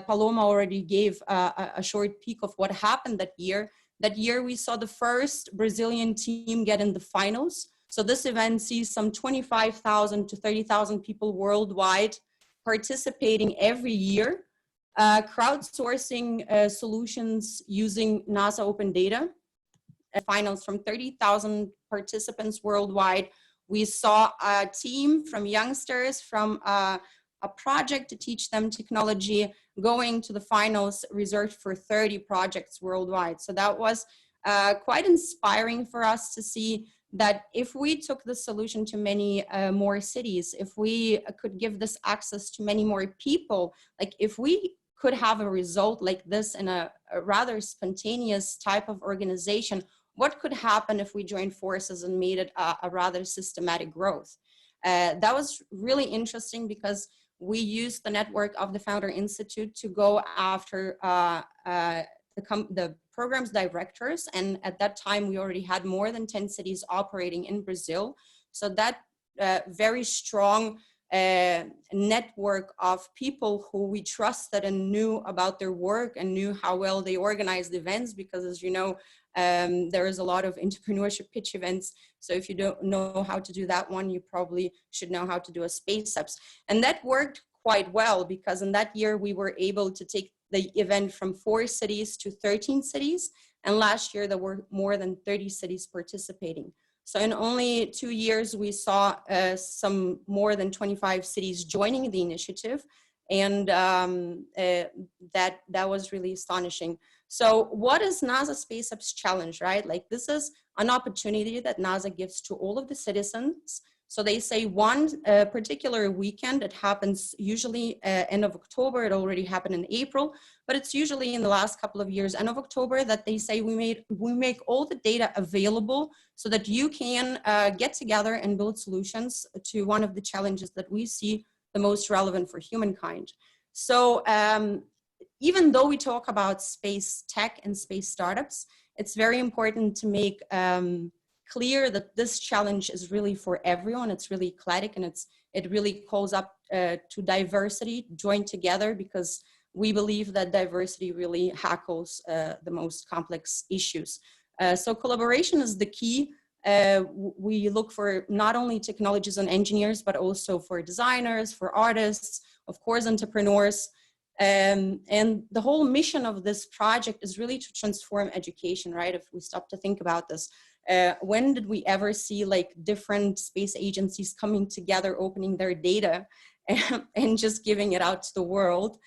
[SPEAKER 3] Paloma already gave a short peek of what happened that year. That year we saw the first Brazilian team get in the finals. So this event sees some 25,000 to 30,000 people worldwide participating every year, crowdsourcing solutions using NASA open data. Finals from 30,000 participants worldwide. We saw a team from youngsters from a project to teach them technology going to the finals, reserved for 30 projects worldwide. So that was quite inspiring for us to see that if we took the solution to many more cities, if we could give this access to many more people, like if we could have a result like this in a rather spontaneous type of organization, what could happen if we joined forces and made it a rather systematic growth? That was really interesting, because we used the network of the Founder Institute to go after the program's directors. And at that time, we already had more than 10 cities operating in Brazil. So that very strong network of people who we trusted and knew about their work and knew how well they organized events, because as you know, there is a lot of entrepreneurship pitch events. So if you don't know how to do that one, you probably should know how to do a SpaceApps. And that worked quite well, because in that year we were able to take the event from 4 cities to 13 cities. And last year there were more than 30 cities participating. So in only 2 years, we saw some more than 25 cities joining the initiative. And that was really astonishing. So what is NASA SpaceApps Challenge, right? Like, this is an opportunity that NASA gives to all of the citizens. So they say one particular weekend, it happens usually end of October. It already happened in April, but it's usually in the last couple of years, end of October, that they say we make all the data available so that you can get together and build solutions to one of the challenges that we see the most relevant for humankind. So even though we talk about space tech and space startups, it's very important to make clear that this challenge is really for everyone. It's really eclectic, and it really calls up to diversity joined together, because we believe that diversity really tackles the most complex issues. So collaboration is the key. We look for not only technologists and engineers, but also for designers, for artists, of course, entrepreneurs. And the whole mission of this project is really to transform education, right? If we stop to think about this, when did we ever see like different space agencies coming together, opening their data and just giving it out to the world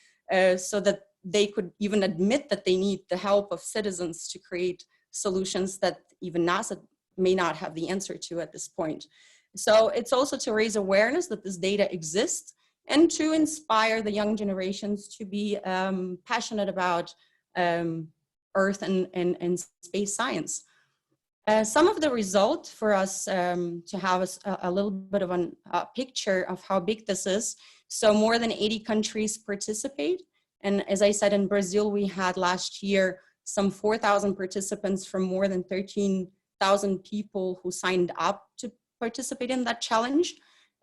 [SPEAKER 3] so that they could even admit that they need the help of citizens to create solutions that even NASA may not have the answer to at this point. So it's also to raise awareness that this data exists, and to inspire the young generations to be passionate about Earth and space science. Some of the results for us to have a little bit of a picture of how big this is. So more than 80 countries participate. And as I said, in Brazil, we had last year some 4,000 participants from more than 13,000 people who signed up to participate in that challenge.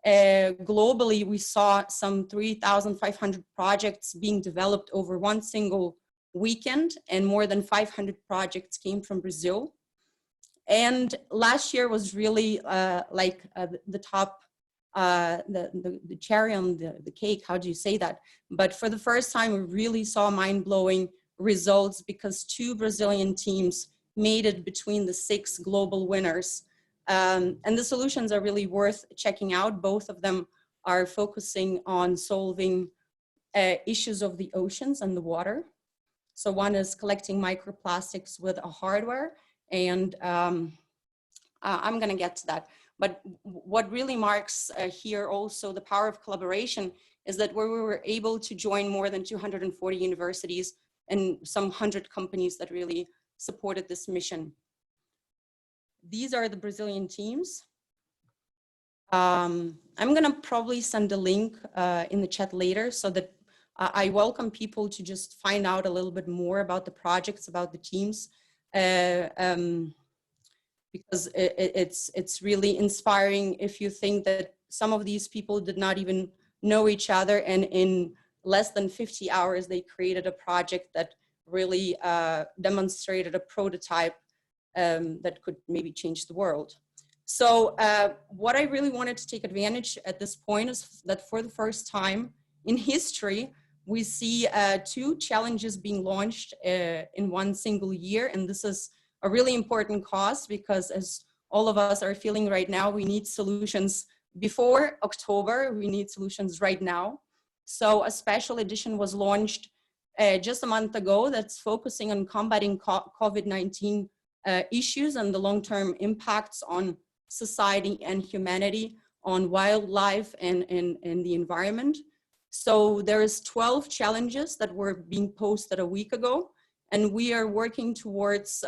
[SPEAKER 3] Globally, we saw some 3,500 projects being developed over one single weekend, and more than 500 projects came from Brazil. And last year was really the top, the cherry on the cake, how do you say that? But for the first time, we really saw mind-blowing results, because 2 Brazilian teams made it between the 6 global winners. And the solutions are really worth checking out. Both of them are focusing on solving issues of the oceans and the water. So one is collecting microplastics with a hardware, and I'm going to get to that. But what really marks here also the power of collaboration is that where we were able to join more than 240 universities and some 100 companies that really supported this mission. These are the Brazilian teams. I'm going to probably send a link in the chat later, so that I welcome people to just find out a little bit more about the projects, about the teams. Because it's really inspiring if you think that some of these people did not even know each other, and in less than 50 hours they created a project that really demonstrated a prototype that could maybe change the world. So what I really wanted to take advantage at this point is that for the first time in history, we see 2 challenges being launched in one single year, and this is a really important cause, because as all of us are feeling right now, we need solutions before October, we need solutions right now. So a special edition was launched just a month ago that's focusing on combating COVID-19 issues and the long-term impacts on society and humanity, on wildlife and the environment. So there's 12 challenges that were being posted a week ago. And we are working towards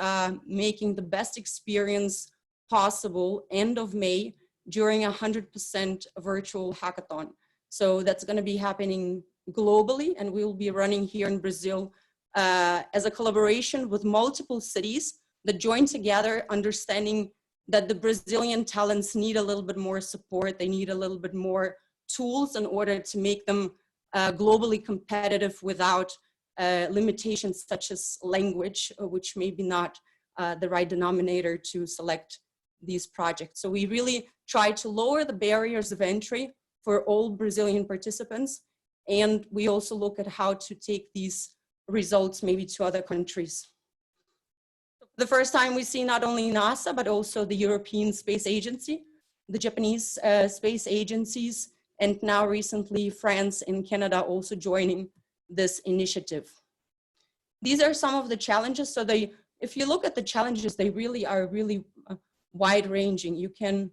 [SPEAKER 3] making the best experience possible end of May during a 100% virtual hackathon. So that's going to be happening globally, and we will be running here in Brazil as a collaboration with multiple cities that join together, understanding that the Brazilian talents need a little bit more support. They need a little bit more tools in order to make them globally competitive without limitations such as language, which may be not the right denominator to select these projects. So we really try to lower the barriers of entry for all Brazilian participants. And we also look at how to take these results maybe to other countries. For the first time, we see not only NASA, but also the European Space Agency, the Japanese space agencies, and now recently France and Canada also joining this initiative. These are some of the challenges. So if you look at the challenges, they really are really wide ranging. You can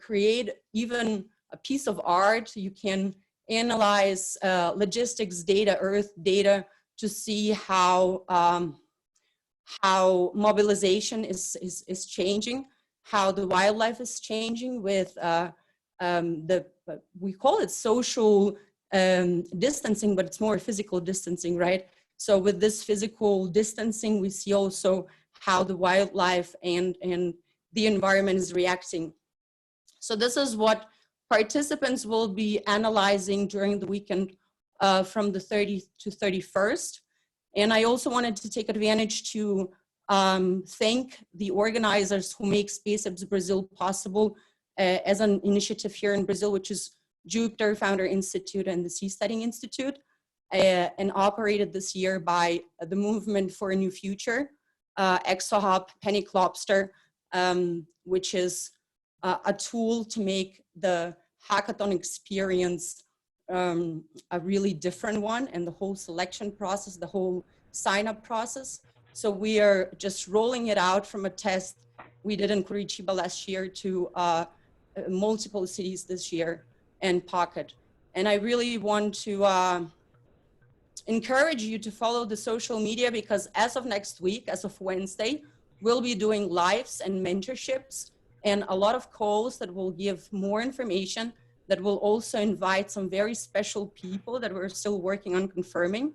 [SPEAKER 3] create even a piece of art. You can analyze logistics data, Earth data, to see how mobilization is changing, how the wildlife is changing with we call it social distancing, but it's more physical distancing, right? So with this physical distancing, we see also how the wildlife and the environment is reacting. So this is what participants will be analyzing during the weekend from the 30th to 31st. And I also wanted to take advantage to thank the organizers who make SpaceApps Brazil possible as an initiative here in Brazil, which is JUPTER Founder Institute and the Sea Studying Institute, and operated this year by the Movement for a New Future, ExoHop, Panic Lobster, which is a tool to make the hackathon experience a really different one, and the whole selection process, the whole sign-up process. So we are just rolling it out from a test we did in Curitiba last year to multiple cities this year and Pocket. And I really want to encourage you to follow the social media, because as of next week, as of Wednesday, we'll be doing lives and mentorships and a lot of calls that will give more information, that will also invite some very special people that we're still working on confirming.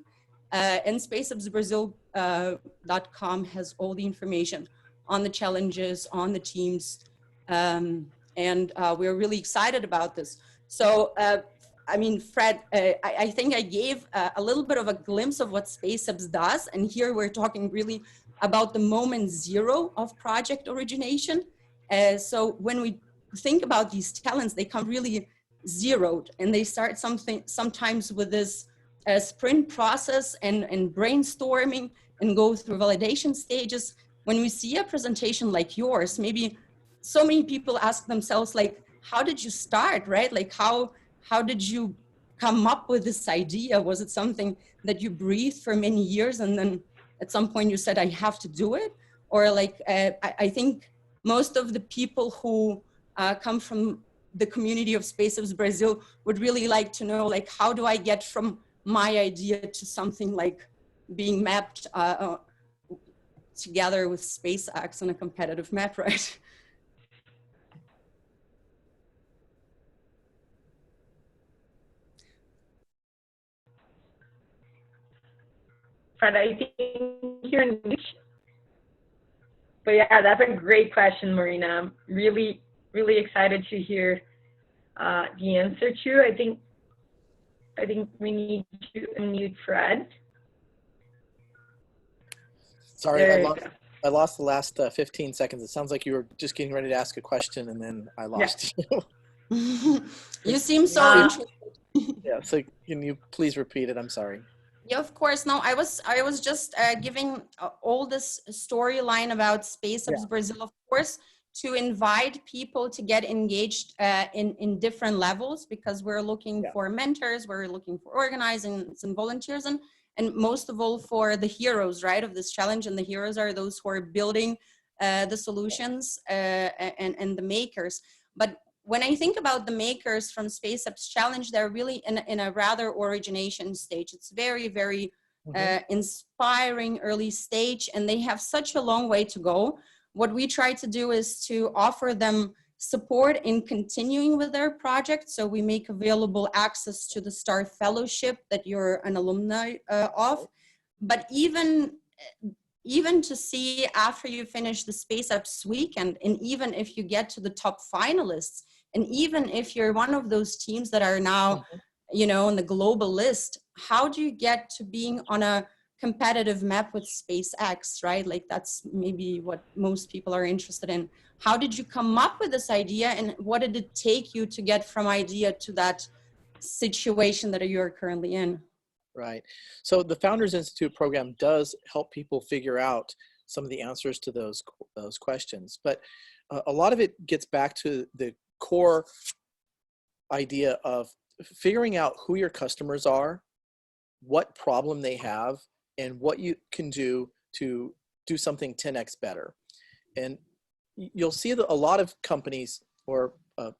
[SPEAKER 3] And SpaceAppsBrazil.com has all the information on the challenges, on the teams, and we're really excited about this. So, I mean, Fred, I think I gave a little bit of a glimpse of what SpaceApps does, and here we're talking really about the moment zero of project origination. So when we think about these talents, they come really zeroed, and they start sometimes with this sprint process and brainstorming and go through validation stages. When we see a presentation like yours, maybe so many people ask themselves, like, how did you start, right? Like, how did you come up with this idea? Was it something that you breathed for many years and then at some point you said, I have to do it? Or like, I think most of the people who come from the community of SpaceApps Brazil would really like to know, like, how do I get from my idea to something like being mapped together with SpaceX on a competitive map, right?
[SPEAKER 1] Fred, I think you're niche. But yeah, that's a great question, Marina. I'm really, really excited to hear the answer to. I think we need to unmute Fred.
[SPEAKER 4] Sorry, I lost the last 15 seconds. It sounds like you were just getting ready to ask a question and then I lost you.
[SPEAKER 3] You seem so interested.
[SPEAKER 4] Yeah, so can you please repeat it? I'm sorry.
[SPEAKER 3] Yeah, of course. No, I was just giving all this storyline about SpaceApps Brazil, of course, to invite people to get engaged in different levels, because we're looking for mentors, we're looking for organizers and volunteers, and most of all for the heroes, right, of this challenge. And the heroes are those who are building the solutions and the makers. But when I think about the makers from SpaceApps Challenge, they're really in a rather origination stage. It's very, very inspiring early stage, and they have such a long way to go. What we try to do is to offer them support in continuing with their project. So we make available access to the STAR Fellowship that you're an alumni of. But even to see after you finish the SpaceApps Weekend, and even if you get to the top finalists, and even if you're one of those teams that are now, you know, on the global list, how do you get to being on a competitive map with SpaceX, right? Like, that's maybe what most people are interested in. How did you come up with this idea, and what did it take you to get from idea to that situation that you're currently in?
[SPEAKER 4] Right. So the Founders Institute program does help people figure out some of the answers to those questions, but a lot of it gets back to the core idea of figuring out who your customers are, what problem they have, and what you can do to do something 10x better. And you'll see that a lot of companies or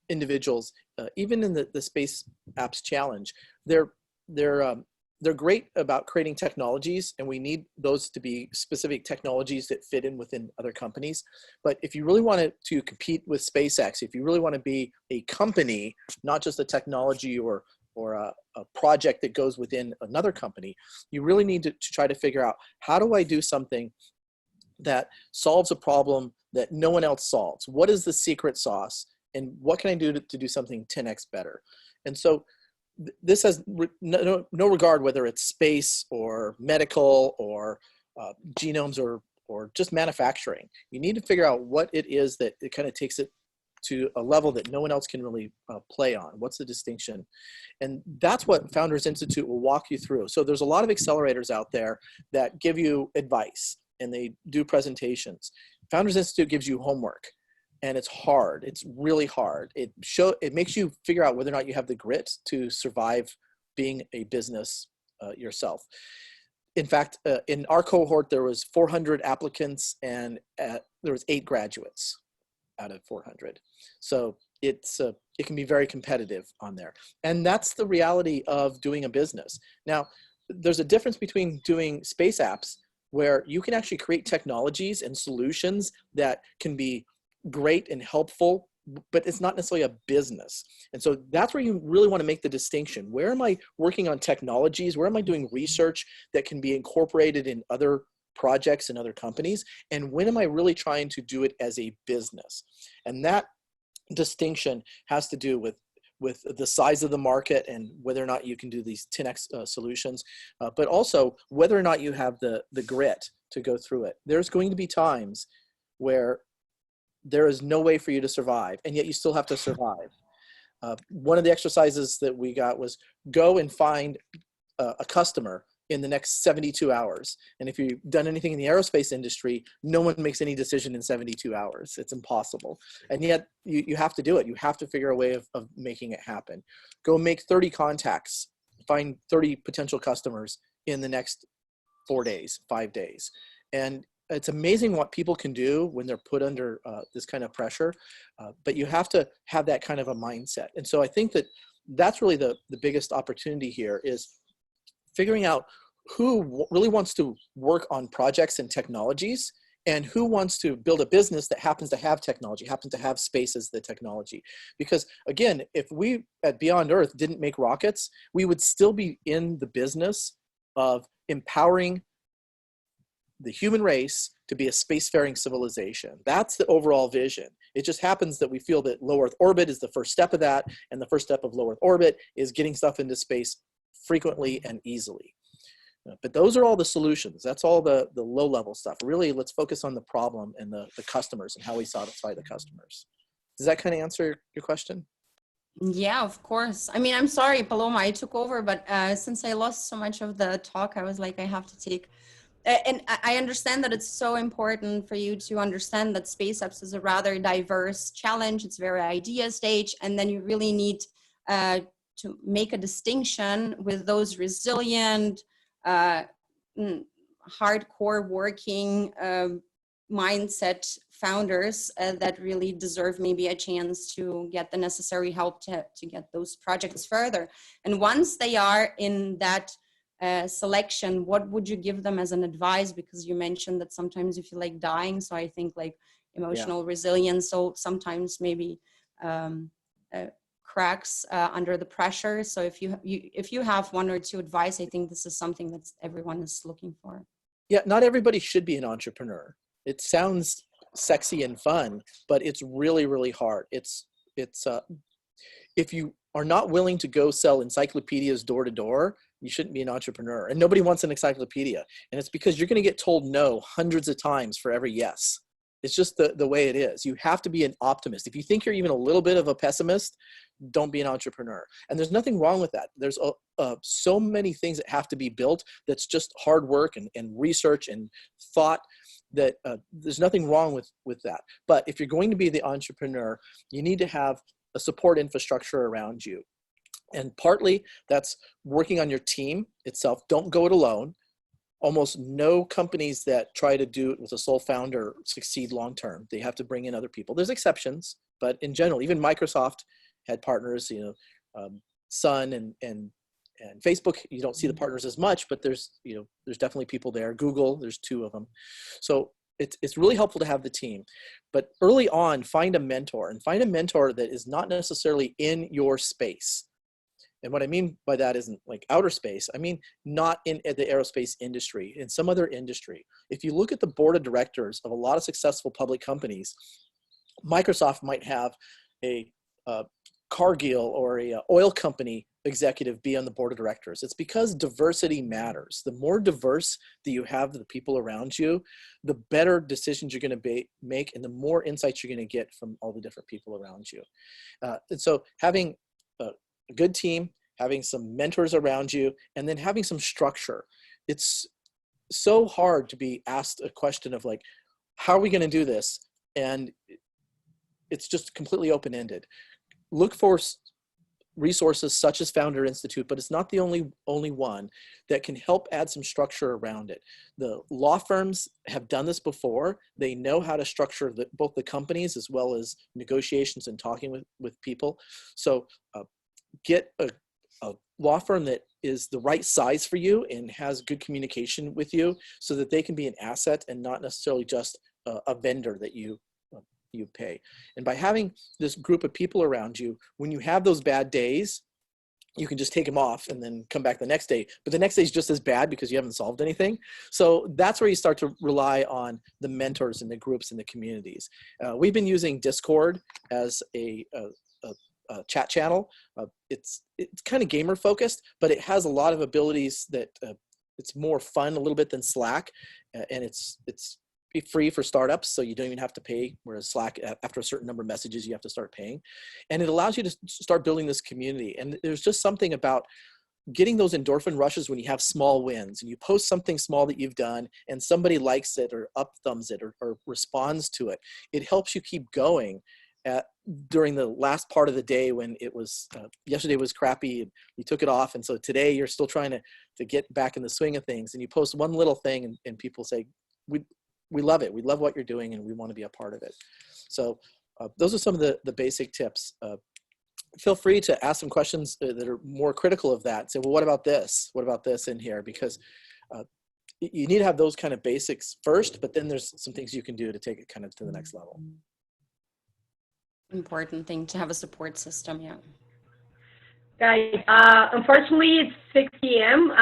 [SPEAKER 4] individuals, even in the SpaceApps Challenge, they're great about creating technologies, and we need those to be specific technologies that fit in within other companies. But if you really want to compete with SpaceX, if you really want to be a company, not just a technology or a project that goes within another company, you really need to try to figure out, how do I do something that solves a problem that no one else solves? What is the secret sauce? And what can I do to do something 10x better? And so this has no regard whether it's space or medical or genomes or just manufacturing. You need to figure out what it is that it kind of takes it to a level that no one else can really play on. What's the distinction? And that's what Founders Institute will walk you through. So there's a lot of accelerators out there that give you advice and they do presentations. Founders Institute gives you homework, and it's hard. It's really hard. It makes you figure out whether or not you have the grit to survive being a business yourself. In fact, in our cohort, there was 400 applicants, and there was 8 graduates out of 400. So it can be very competitive on there. And that's the reality of doing a business. Now, there's a difference between doing space apps, where you can actually create technologies and solutions that can be great and helpful, but it's not necessarily a business. And so that's where you really want to make the distinction. Where am I working on technologies? Where am I doing research that can be incorporated in other projects and other companies? And when am I really trying to do it as a business? And that distinction has to do with the size of the market and whether or not you can do these 10x solutions, but also whether or not you have the grit to go through it. There's going to be times where there is no way for you to survive, and yet you still have to survive. One of the exercises that we got was go and find a customer in the next 72 hours. And if you've done anything in the aerospace industry, no one makes any decision in 72 hours. It's impossible. And yet you have to do it. You have to figure a way of making it happen. Go make 30 contacts, find 30 potential customers in the next 4 days, 5 days. And it's amazing what people can do when they're put under this kind of pressure, but you have to have that kind of a mindset. And so I think that that's really the biggest opportunity here, is figuring out who really wants to work on projects and technologies, and who wants to build a business that happens to have technology, happens to have space as the technology. Because again, if we at Beyond Earth didn't make rockets, we would still be in the business of empowering the human race to be a spacefaring civilization. That's the overall vision. It just happens that we feel that low Earth orbit is the first step of that, and the first step of low Earth orbit is getting stuff into space frequently and easily. But those are all the solutions. That's all the low-level stuff. Really, let's focus on the problem and the customers and how we satisfy the customers. Does that kind of answer your question?
[SPEAKER 3] Yeah, of course. I mean, I'm sorry, Paloma, I took over, but since I lost so much of the talk, I was like, I have to take. And I understand that it's so important for you to understand that SpaceApps is a rather diverse challenge. It's very idea stage, and then you really need to make a distinction with those resilient, hardcore working mindset founders that really deserve maybe a chance to get the necessary help to get those projects further. And once they are in that selection, what would you give them as an advice? Because you mentioned that sometimes you feel like dying. So I think like emotional resilience, so sometimes maybe cracks under the pressure. So if you have one or two advice, I think this is something that everyone is looking for.
[SPEAKER 4] Yeah, not everybody should be an entrepreneur. It sounds sexy and fun, but it's really, really hard. It's if you are not willing to go sell encyclopedias door to door, you shouldn't be an entrepreneur. And nobody wants an encyclopedia. And it's because you're going to get told no hundreds of times for every yes. It's just the way it is. You have to be an optimist. If you think you're even a little bit of a pessimist, don't be an entrepreneur. And there's nothing wrong with that. There's so many things that have to be built that's just hard work and research and thought, that there's nothing wrong with that. But if you're going to be the entrepreneur, you need to have a support infrastructure around you. And partly that's working on your team itself. Don't go it alone. Almost no companies that try to do it with a sole founder succeed long-term. They have to bring in other people. There's exceptions, but in general, even Microsoft had partners, Sun and Facebook, you don't see the partners as much, but there's definitely people there. Google, there's 2 of them. So it's really helpful to have the team, but early on, find a mentor, and find a mentor that is not necessarily in your space. And what I mean by that isn't like outer space. I mean, not in the aerospace industry, in some other industry. If you look at the board of directors of a lot of successful public companies, Microsoft might have a Cargill or a oil company executive be on the board of directors. It's because diversity matters. The more diverse that you have the people around you, the better decisions you're going to make, and the more insights you're going to get from all the different people around you. And so having a good team, having some mentors around you, and then having some structure. It's so hard to be asked a question of like, how are we going to do this? And it's just completely open-ended. Look for resources such as Founder Institute, but it's not the only one that can help add some structure around it. The law firms have done this before. They know how to structure both the companies as well as negotiations and talking with people. So get a law firm that is the right size for you and has good communication with you so that they can be an asset and not necessarily just a vendor that you pay. And by having this group of people around you, when you have those bad days, you can just take them off and then come back the next day. But the next day is just as bad because you haven't solved anything. So that's where you start to rely on the mentors and the groups and the communities. We've been using Discord as a chat channel. It's kind of gamer focused, but it has a lot of abilities that it's more fun a little bit than Slack, and it's free for startups, so you don't even have to pay, whereas Slack, after a certain number of messages, you have to start paying. And it allows you to start building this community. And there's just something about getting those endorphin rushes when you have small wins and you post something small that you've done and somebody likes it or up thumbs it or responds to it. It helps you keep going during the last part of the day when it was, yesterday was crappy and you took it off. And so today you're still trying to get back in the swing of things, and you post one little thing and people say, we love it. We love what you're doing and we want to be a part of it. So those are some of the basic tips. Feel free to ask some questions that are more critical of that. Say, well, what about this? What about this in here? Because you need to have those kind of basics first, but then there's some things you can do to take it kind of to the next level.
[SPEAKER 3] Important thing to have a support system, yeah.
[SPEAKER 1] Guys, unfortunately, it's 6 p.m.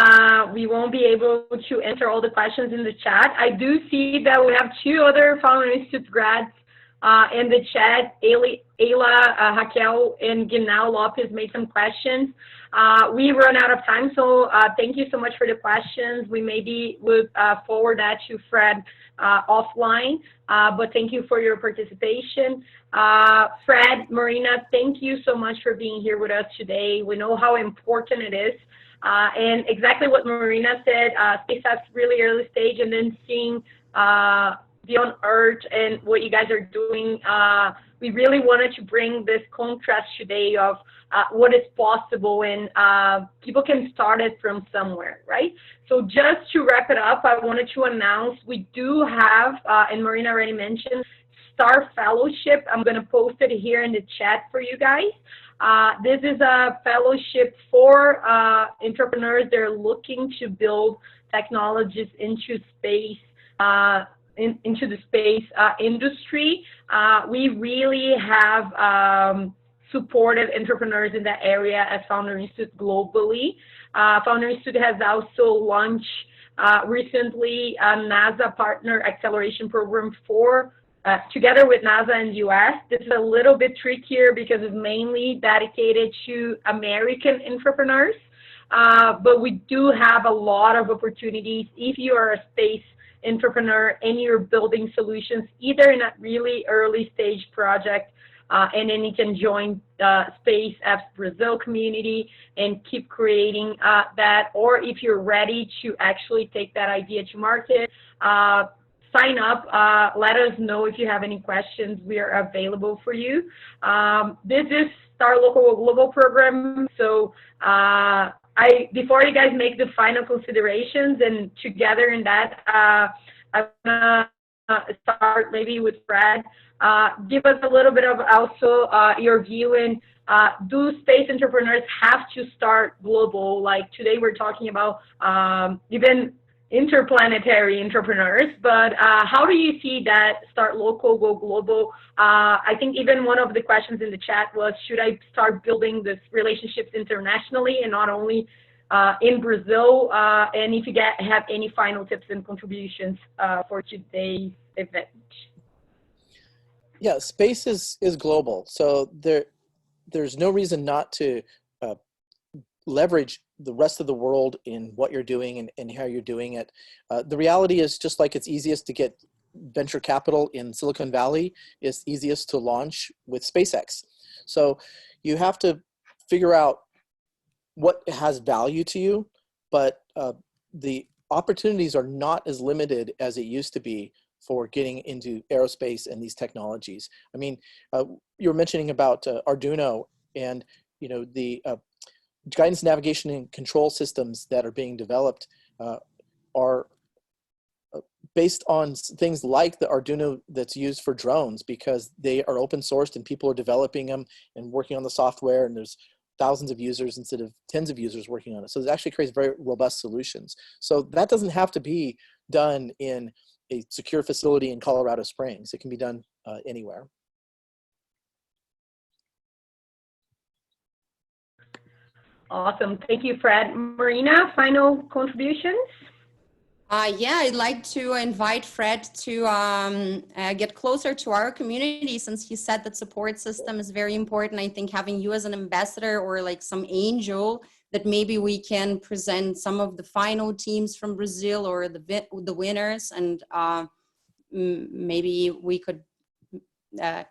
[SPEAKER 1] We won't be able to answer all the questions in the chat. I do see that we have 2 other Founder Institute grads in the chat. Ayla, Raquel, and Ginal Lopez made some questions. We run out of time, so thank you so much for the questions. We maybe would forward that to Fred offline, but thank you for your participation. Fred, Marina, thank you so much for being here with us today. We know how important it is. And exactly what Marina said, SpaceApps really early stage, and then seeing Beyond Earth and what you guys are doing. We really wanted to bring this contrast today of what is possible and people can start it from somewhere, right? So just to wrap it up, I wanted to announce we do have, and Marina already mentioned, Star Fellowship. I'm going to post it here in the chat for you guys. This is a fellowship for entrepreneurs that are looking to build technologies into space, into the space industry. We really have supported entrepreneurs in that area at Founder Institute globally. Founder Institute has also launched recently a NASA partner acceleration program for together with NASA in the US. This is a little bit trickier because it's mainly dedicated to American entrepreneurs, but we do have a lot of opportunities if you are a space entrepreneur and you're building solutions either in a really early stage project and then you can join the SpaceApps Brazil community and keep creating that, or if you're ready to actually take that idea to market, sign up. Let us know if you have any questions. We are available for you. This is Star Local Global program, so before you guys make the final considerations and together in that, I'm gonna start maybe with Fred. Give us a little bit of also your view in do space entrepreneurs have to start global? Like today we're talking about even interplanetary entrepreneurs, but how do you see that start local, go global? I think even one of the questions in the chat was, should I start building this relationships internationally and not only in Brazil? And if you have any final tips and contributions for today's event.
[SPEAKER 4] Yeah, space is global, so there's no reason not to leverage the rest of the world in what you're doing and how you're doing it. The reality is, just like it's easiest to get venture capital in Silicon Valley, it's easiest to launch with SpaceX. So you have to figure out what has value to you, but the opportunities are not as limited as it used to be for getting into aerospace and these technologies. I mean, you were mentioning about Arduino, and the guidance, navigation, and control systems that are being developed are based on things like the Arduino that's used for drones, because they are open sourced and people are developing them and working on the software, and there's thousands of users instead of tens of users working on it. So it actually creates very robust solutions. So that doesn't have to be done in a secure facility in Colorado Springs. It can be done anywhere.
[SPEAKER 1] Awesome. Thank you, Fred. Marina, final contributions?
[SPEAKER 3] Yeah, I'd like to invite Fred to get closer to our community, since he said that support system is very important. I think having you as an ambassador or like some angel, that maybe we can present some of the final teams from Brazil or the winners, and maybe we could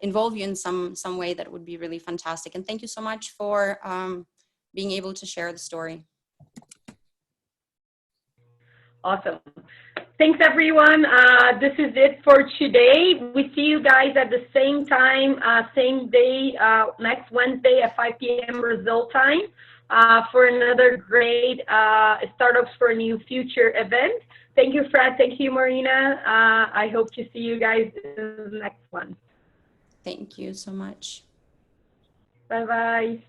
[SPEAKER 3] involve you in some way. That would be really fantastic. And thank you so much for being able to share the story.
[SPEAKER 1] Awesome. Thanks, everyone. This is it for today. We see you guys at the same time, same day, next Wednesday at 5 p.m. Brazil time for another great Startups for a New Future event. Thank you, Fred. Thank you, Marina. I hope to see you guys in the next one.
[SPEAKER 3] Thank you so much.
[SPEAKER 1] Bye-bye.